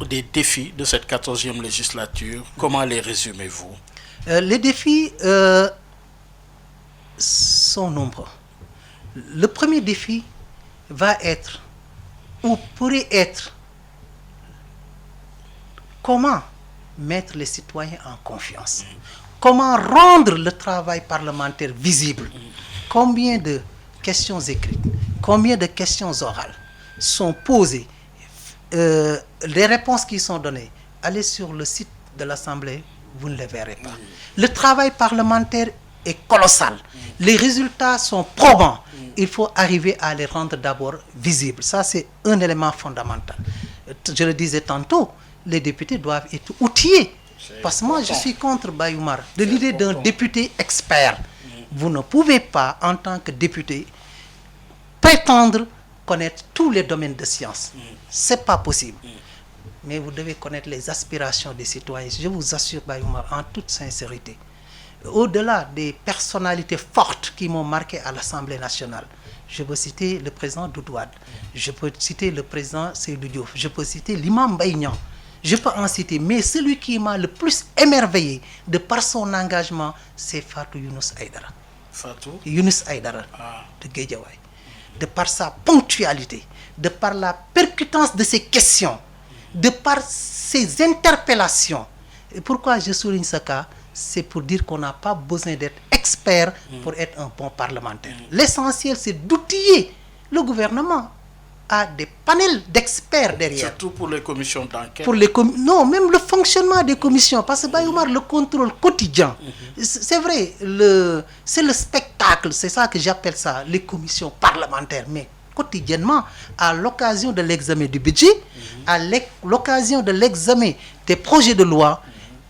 des défis de cette 14e législature. Comment les résumez-vous?
Les défis, sont nombreux. Le premier défi va être, ou pourrait être, comment mettre les citoyens en confiance, comment rendre le travail parlementaire visible, combien de questions écrites, combien de questions orales sont posées, les réponses qui sont données. Allez sur le site de l'Assemblée, vous ne les verrez pas. Le travail parlementaire est colossal. Les résultats sont probants. Il faut arriver à les rendre d'abord visibles. Ça, c'est un élément fondamental. Je le disais tantôt, les députés doivent être outillés. Parce que moi, je suis contre Bayoumar, de l'idée d'un député expert. Vous ne pouvez pas, en tant que député, prétendre connaître tous les domaines de science. C'est pas possible. Mais vous devez connaître les aspirations des citoyens. Je vous assure, Bayoumar, en toute sincérité, au-delà des personnalités fortes qui m'ont marqué à l'Assemblée nationale, je peux citer le président Doudou Wade, je peux citer le président Seydou Diouf, je peux citer l'imam Mbaye Niang, je peux en citer, mais celui qui m'a le plus émerveillé de par son engagement, c'est Fatou Younous Aïdara.
Fatou
Younous Aïdara de Guédiawaye. De par sa ponctualité, de par la percutance de ses questions, de par ses interpellations. Et pourquoi je souligne ce cas? C'est pour dire qu'on n'a pas besoin d'être expert pour être un bon parlementaire. L'essentiel, c'est d'outiller le gouvernement à des panels d'experts derrière.
Surtout pour les commissions d'enquête.
Non, même le fonctionnement des commissions. Parce que Bayoumar, le contrôle quotidien, c'est vrai, c'est le spectacle, c'est ça que j'appelle ça, les commissions parlementaires. Mais quotidiennement, à l'occasion de l'examen du budget, à l'occasion de l'examen des projets de loi,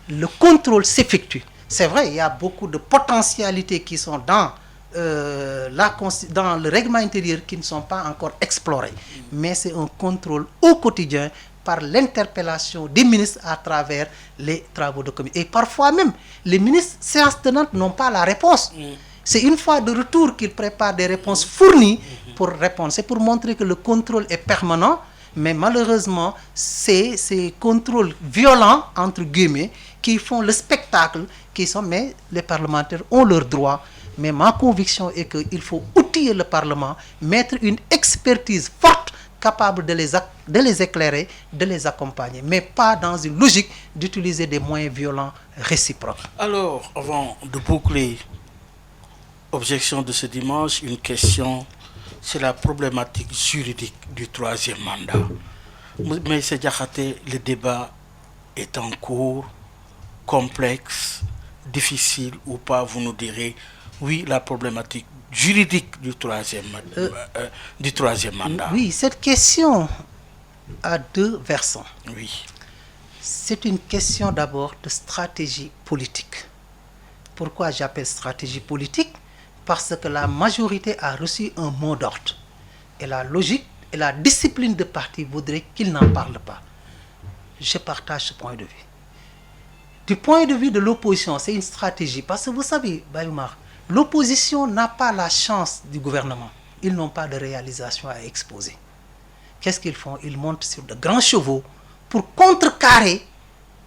le contrôle s'effectue. C'est vrai, il y a beaucoup de potentialités qui sont dans le règlement intérieur qui ne sont pas encore explorées. Mais c'est un contrôle au quotidien par l'interpellation des ministres à travers les travaux de commission. Et parfois même, les ministres séances tenantes n'ont pas la réponse. C'est une fois de retour qu'ils préparent des réponses fournies pour répondre. C'est pour montrer que le contrôle est permanent, mais malheureusement, c'est ces contrôles violents, entre guillemets, qui font le spectacle, mais les parlementaires ont leurs droits. Mais ma conviction est qu'il faut outiller le Parlement, mettre une expertise forte, capable de les éclairer, de les accompagner, mais pas dans une logique d'utiliser des moyens violents réciproques.
Alors, avant de boucler objection de ce dimanche, une question, c'est la problématique juridique du troisième mandat. Mais c'est Diakhaté, le débat est en cours, complexe, difficile ou pas, vous nous direz. Oui, la problématique juridique du troisième mandat.
Oui, cette question a deux versants.
Oui.
C'est une question d'abord de stratégie politique. Pourquoi j'appelle stratégie politique? Parce que la majorité a reçu un mot d'ordre. Et la logique et la discipline de parti voudraient qu'il n'en parle pas. Je partage ce point de vue. Du point de vue de l'opposition, c'est une stratégie. Parce que vous savez, Bayoumar, l'opposition n'a pas la chance du gouvernement. Ils n'ont pas de réalisation à exposer. Qu'est-ce qu'ils font? Ils montent sur de grands chevaux pour contrecarrer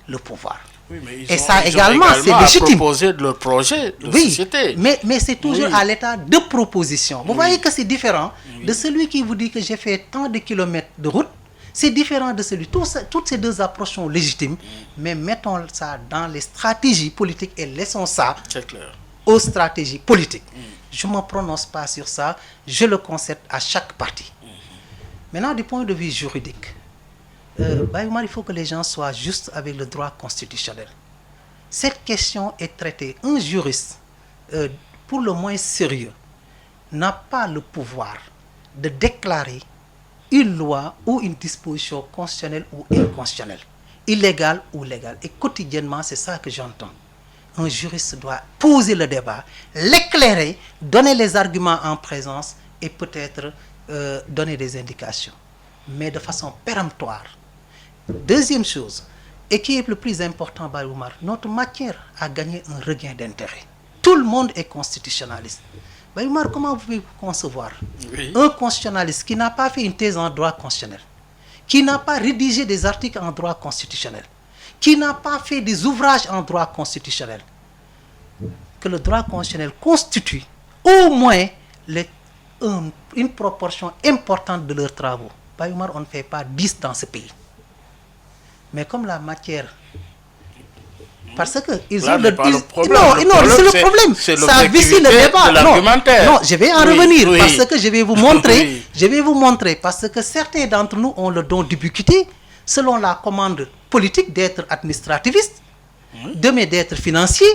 le pouvoir.
Oui, mais
et ça également, c'est légitime.
Proposer de leur projet de société.
Mais c'est toujours à l'état de proposition. Vous voyez que c'est différent de celui qui vous dit que j'ai fait tant de kilomètres de route. C'est différent de celui. Toutes ces deux approches sont légitimes, mais mettons ça dans les stratégies politiques et laissons ça aux stratégies politiques. Je ne me prononce pas sur ça, je le concède à chaque parti. Maintenant, du point de vue juridique, il faut que les gens soient justes avec le droit constitutionnel. Cette question est traitée. Un juriste, pour le moins sérieux, n'a pas le pouvoir de déclarer une loi ou une disposition constitutionnelle ou inconstitutionnelle, illégale ou légale. Et quotidiennement, c'est ça que j'entends. Un juriste doit poser le débat, l'éclairer, donner les arguments en présence et peut-être donner des indications, mais de façon péremptoire. Deuxième chose, et qui est le plus important, Bayoumar, notre matière a gagné un regain d'intérêt. Tout le monde est constitutionnaliste. Bayoumar, comment vous pouvez concevoir un constitutionnaliste qui n'a pas fait une thèse en droit constitutionnel, qui n'a pas rédigé des articles en droit constitutionnel, qui n'a pas fait des ouvrages en droit constitutionnel, que le droit constitutionnel constitue au moins une proportion importante de leurs travaux. Baye Oumar, on ne fait pas 10 dans ce pays. Mais comme la matière... Parce que ils ont
le problème.
Non, c'est le problème. Ça vicie le débat. Non, je vais en revenir parce que je vais vous montrer. Je vais vous montrer parce que certains d'entre nous ont le don d'ubiquité selon la commande politique d'être administrativiste, demain d'être financier,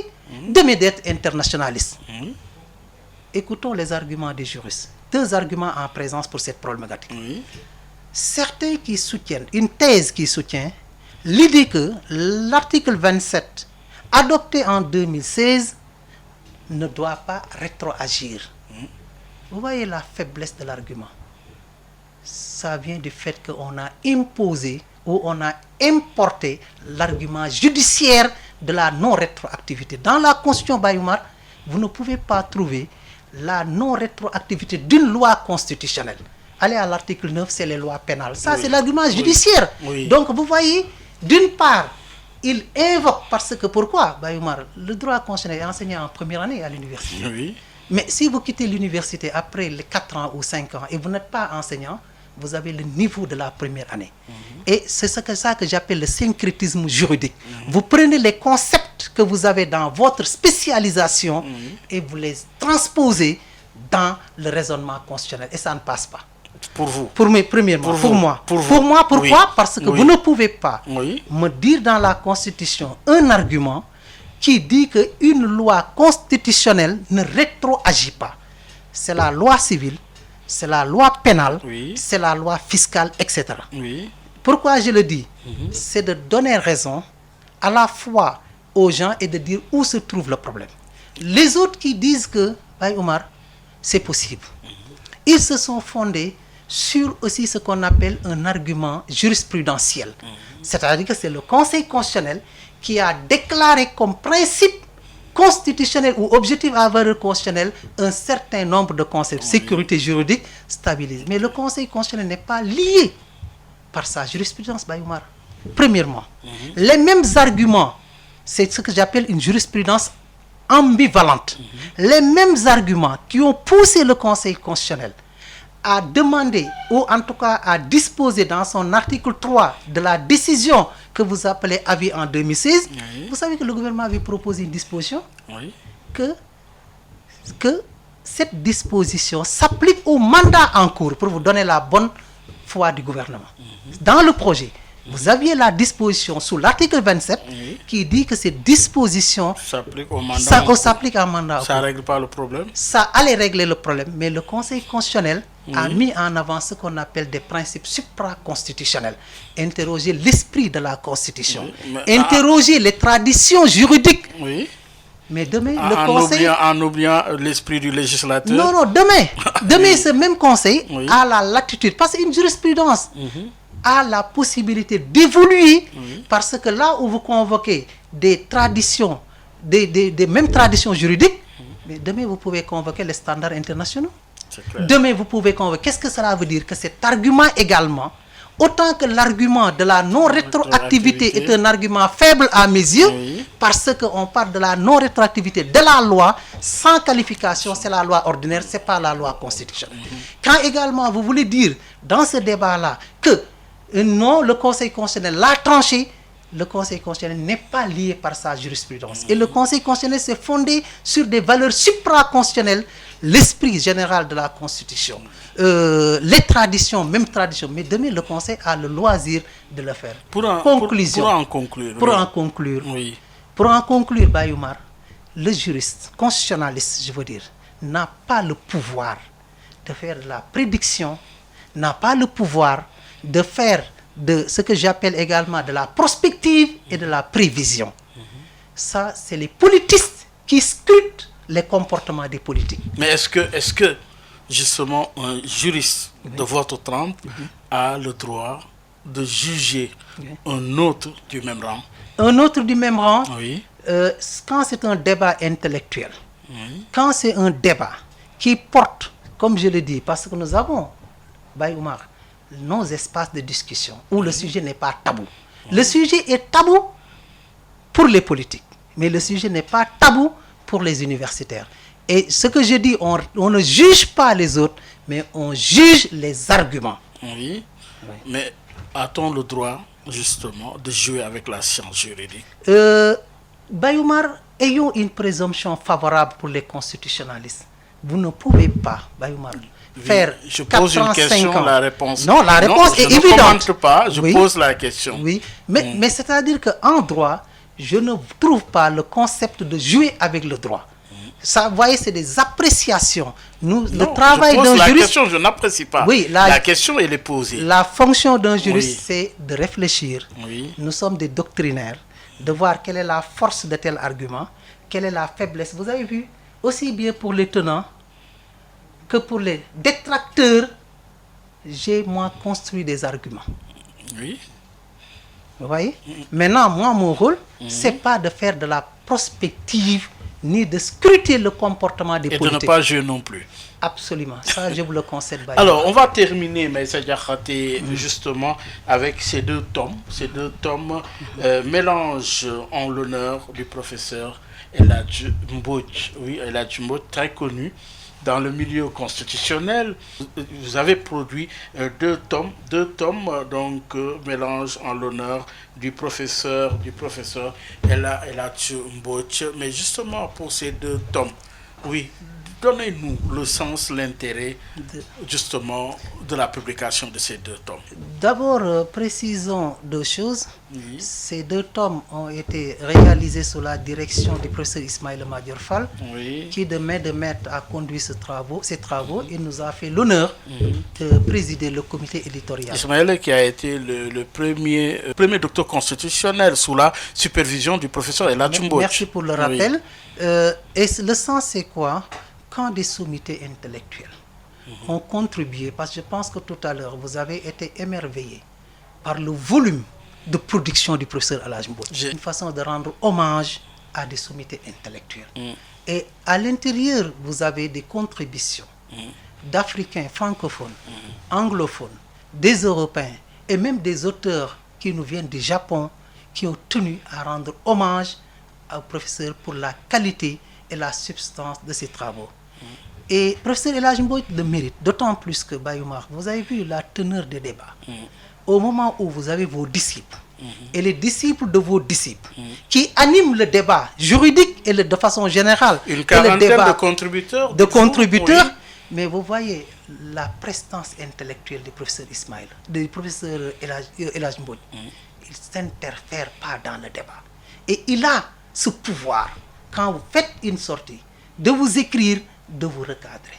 demain d'être internationaliste. Écoutons les arguments des juristes. 2 arguments en présence pour cette problématique. Certains qui soutiennent, une thèse qui soutient l'idée que l'article 27 adopté en 2016 ne doit pas rétroagir. Vous voyez la faiblesse de l'argument. Ça vient du fait qu'on a imposé ou on a importé l'argument judiciaire de la non-rétroactivité. Dans la Constitution Baye Oumar, vous ne pouvez pas trouver la non-rétroactivité d'une loi constitutionnelle. Allez à l'article 9, c'est les lois pénales. Ça, c'est l'argument judiciaire. Donc, vous voyez, d'une part, il invoque, parce que pourquoi, Baye Oumar, le droit constitutionnel est enseigné en première année à l'université. Mais si vous quittez l'université après les 4 ans ou 5 ans et vous n'êtes pas enseignant, vous avez le niveau de la première année. Et c'est ça que j'appelle le syncrétisme juridique. Vous prenez les concepts que vous avez dans votre spécialisation et vous les transposez dans le raisonnement constitutionnel. Et ça ne passe pas.
Pour vous?
Premièrement, pour moi. Pour moi, pourquoi? Parce que vous ne pouvez pas me dire dans la Constitution un argument qui dit qu'une loi constitutionnelle ne rétroagit pas. C'est la loi civile, c'est la loi pénale, c'est la loi fiscale, etc. Pourquoi je le dis? C'est de donner raison à la fois aux gens et de dire où se trouve le problème. Les autres qui disent que, Baye Oumar, c'est possible. Ils se sont fondés sur aussi ce qu'on appelle un argument jurisprudentiel. C'est-à-dire que c'est le Conseil constitutionnel qui a déclaré comme principe constitutionnel ou objectif à valeur constitutionnelle un certain nombre de concepts, sécurité juridique, stabilisée. Mais le Conseil constitutionnel n'est pas lié par sa jurisprudence, Baye Oumar. Premièrement, les mêmes arguments, c'est ce que j'appelle une jurisprudence ambivalente. Les mêmes arguments qui ont poussé le Conseil constitutionnel à demander, ou en tout cas à disposer dans son article 3 de la décision que vous appelez avis en 2016, vous savez que le gouvernement avait proposé une disposition que cette disposition s'applique au mandat en cours, pour vous donner la bonne foi du gouvernement. Dans le projet, vous aviez la disposition sous l'article 27 qui dit que cette disposition s'applique au mandat.
Ça ne règle pas le problème?
Ça allait régler le problème, mais le Conseil constitutionnel a mis en avant ce qu'on appelle des principes supraconstitutionnels. Interroger l'esprit de la Constitution, interroger les traditions juridiques. Mais demain, le Conseil...
En oubliant l'esprit du législateur.
Non, demain ce même Conseil a la latitude, parce qu'une jurisprudence a la possibilité d'évoluer, parce que là où vous convoquez des traditions, des mêmes traditions juridiques, mais demain vous pouvez convoquer les standards internationaux. Demain vous pouvez convoquer. Qu'est-ce que cela veut dire? Que cet argument également, autant que l'argument de la non-rétroactivité est un argument faible à mes yeux, parce qu'on parle de la non-rétroactivité de la loi, sans qualification, c'est la loi ordinaire, ce n'est pas la loi constitutionnelle. Quand également vous voulez dire, dans ce débat-là, que non, le Conseil constitutionnel l'a tranché, le Conseil constitutionnel n'est pas lié par sa jurisprudence. Et le Conseil constitutionnel s'est fondé sur des valeurs supraconstitutionnelles, l'esprit général de la Constitution, les traditions, même traditions. Mais demain, le Conseil a le loisir de le faire.
Pour en
conclure, Baye Oumar, le juriste, constitutionnaliste, je veux dire, n'a pas le pouvoir de faire de la prédiction, n'a pas le pouvoir de faire de ce que j'appelle également de la prospective et de la prévision. Ça, c'est les politistes qui scrutent les comportements des politiques.
Mais est-ce que justement un juriste de votre trempe a le droit de juger un autre du même rang?
Un autre du même rang, quand c'est un débat intellectuel, quand c'est un débat qui porte, comme je le dis, parce que nous avons, Baye Oumar, nos espaces de discussion où le sujet n'est pas tabou. Le sujet est tabou pour les politiques, mais le sujet n'est pas tabou pour les universitaires. Et ce que je dis, on ne juge pas les autres, mais on juge les arguments.
Oui, mais a-t-on le droit, justement, de jouer avec la science juridique?
Bayoumar, ayons une présomption favorable pour les constitutionnalistes. Vous ne pouvez pas, Bayoumar, faire
je pose
4 ans,
une question,
5 ans.
la réponse.
Non, la réponse est évidente.
Je ne commente pas, je
Oui.
pose la question.
Oui, mais c'est-à-dire qu'en droit, je ne trouve pas le concept de jouer avec le droit. Ça, vous voyez, c'est des appréciations. Le travail d'un
la
juriste...
question, je n'apprécie pas.
Oui,
la question, elle est posée.
La fonction d'un juriste, c'est de réfléchir.
Oui.
Nous sommes des doctrinaires, de voir quelle est la force de tel argument, quelle est la faiblesse. Vous avez vu, aussi bien pour les tenants que pour les détracteurs, j'ai, moi, construit des arguments.
Oui.
Vous voyez? Maintenant, moi, mon rôle, c'est pas de faire de la prospective, ni de scruter le comportement des politiques.
Et de ne pas jouer non plus.
Absolument. Ça, je vous le concède.
Alors, on va terminer, Maïssa Diakhaté, justement, avec ces deux tomes. Ces deux tomes mélangent en l'honneur du professeur Eladji Mbodj. Oui, Eladji Mbodj, très connu dans le milieu constitutionnel. Vous avez produit deux tomes, donc mélange en l'honneur du professeur Eladji Mbodj. Mais justement, pour ces deux tomes, oui, donnez-nous le sens, l'intérêt, justement, de la publication de ces deux tomes.
D'abord, précisons deux choses.
Oui.
Ces deux tomes ont été réalisés sous la direction du professeur Ismaïla Madior Fall,
Oui.
qui de main de maître a conduit ces travaux. Il nous a fait l'honneur de présider le comité éditorial.
Ismaïla qui a été le premier docteur constitutionnel sous la supervision du professeur Eladji Mbodj.
Merci pour le rappel.
Oui.
Et le sens, c'est quoi? Quand des sommités intellectuelles ont contribué, parce que je pense que tout à l'heure, vous avez été émerveillé par le volume de production du professeur Eladji Mbodj. Une façon de rendre hommage à des sommités intellectuelles. Et à l'intérieur, vous avez des contributions d'Africains francophones, anglophones, des Européens et même des auteurs qui nous viennent du Japon, qui ont tenu à rendre hommage au professeur pour la qualité et la substance de ses travaux. Et le professeur Eladji Mbodj le mérite, d'autant plus que Bayoumar, vous avez vu la teneur des débats. Au moment où vous avez vos disciples et les disciples de vos disciples qui animent le débat juridique et de façon générale.
Une quarantaine de contributeurs.
Oui. Mais vous voyez la prestance intellectuelle du professeur Ismaïla, du professeur Eladji Mbodj. Il ne s'interfère pas dans le débat. Et il a ce pouvoir, quand vous faites une sortie, de vous écrire, de vous recadrer.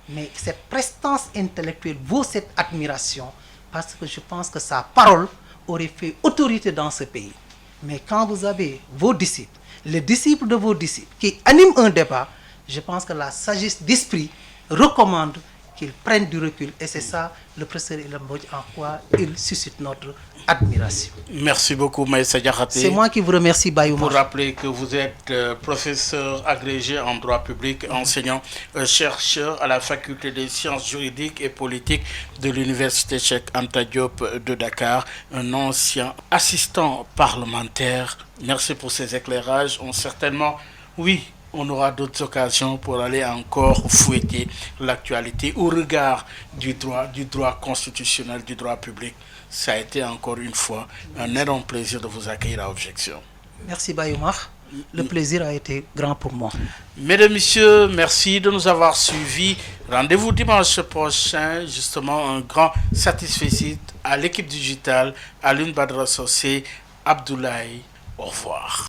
Mais cette prestance intellectuelle vaut cette admiration parce que je pense que sa parole aurait fait autorité dans ce pays. Mais quand vous avez vos disciples, les disciples de vos disciples qui animent un débat, je pense que la sagesse d'esprit recommande qu'ils prennent du recul. Et c'est ça, le professeur Eladji Mbodj, en quoi il suscite notre admiration.
Merci beaucoup, Maïssa Diakhaté.
C'est moi qui vous remercie, Bayoumar.
Pour rappeler que vous êtes professeur agrégé en droit public, enseignant, chercheur à la faculté des sciences juridiques et politiques de l'université Cheikh Anta Diop de Dakar, un ancien assistant parlementaire. Merci pour ces éclairages. On aura d'autres occasions pour aller encore fouetter l'actualité au regard du droit constitutionnel, du droit public. Ça a été encore une fois un énorme plaisir de vous accueillir à Objection.
Merci Bayoumar. Le plaisir a été grand pour moi.
Mesdames, Messieurs, merci de nous avoir suivis. Rendez-vous dimanche prochain. Justement, un grand satisfecit à l'équipe digitale, à Alioune Badara Socé, Abdoulaye. Au revoir.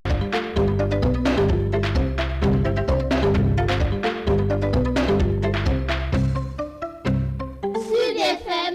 Sud FM,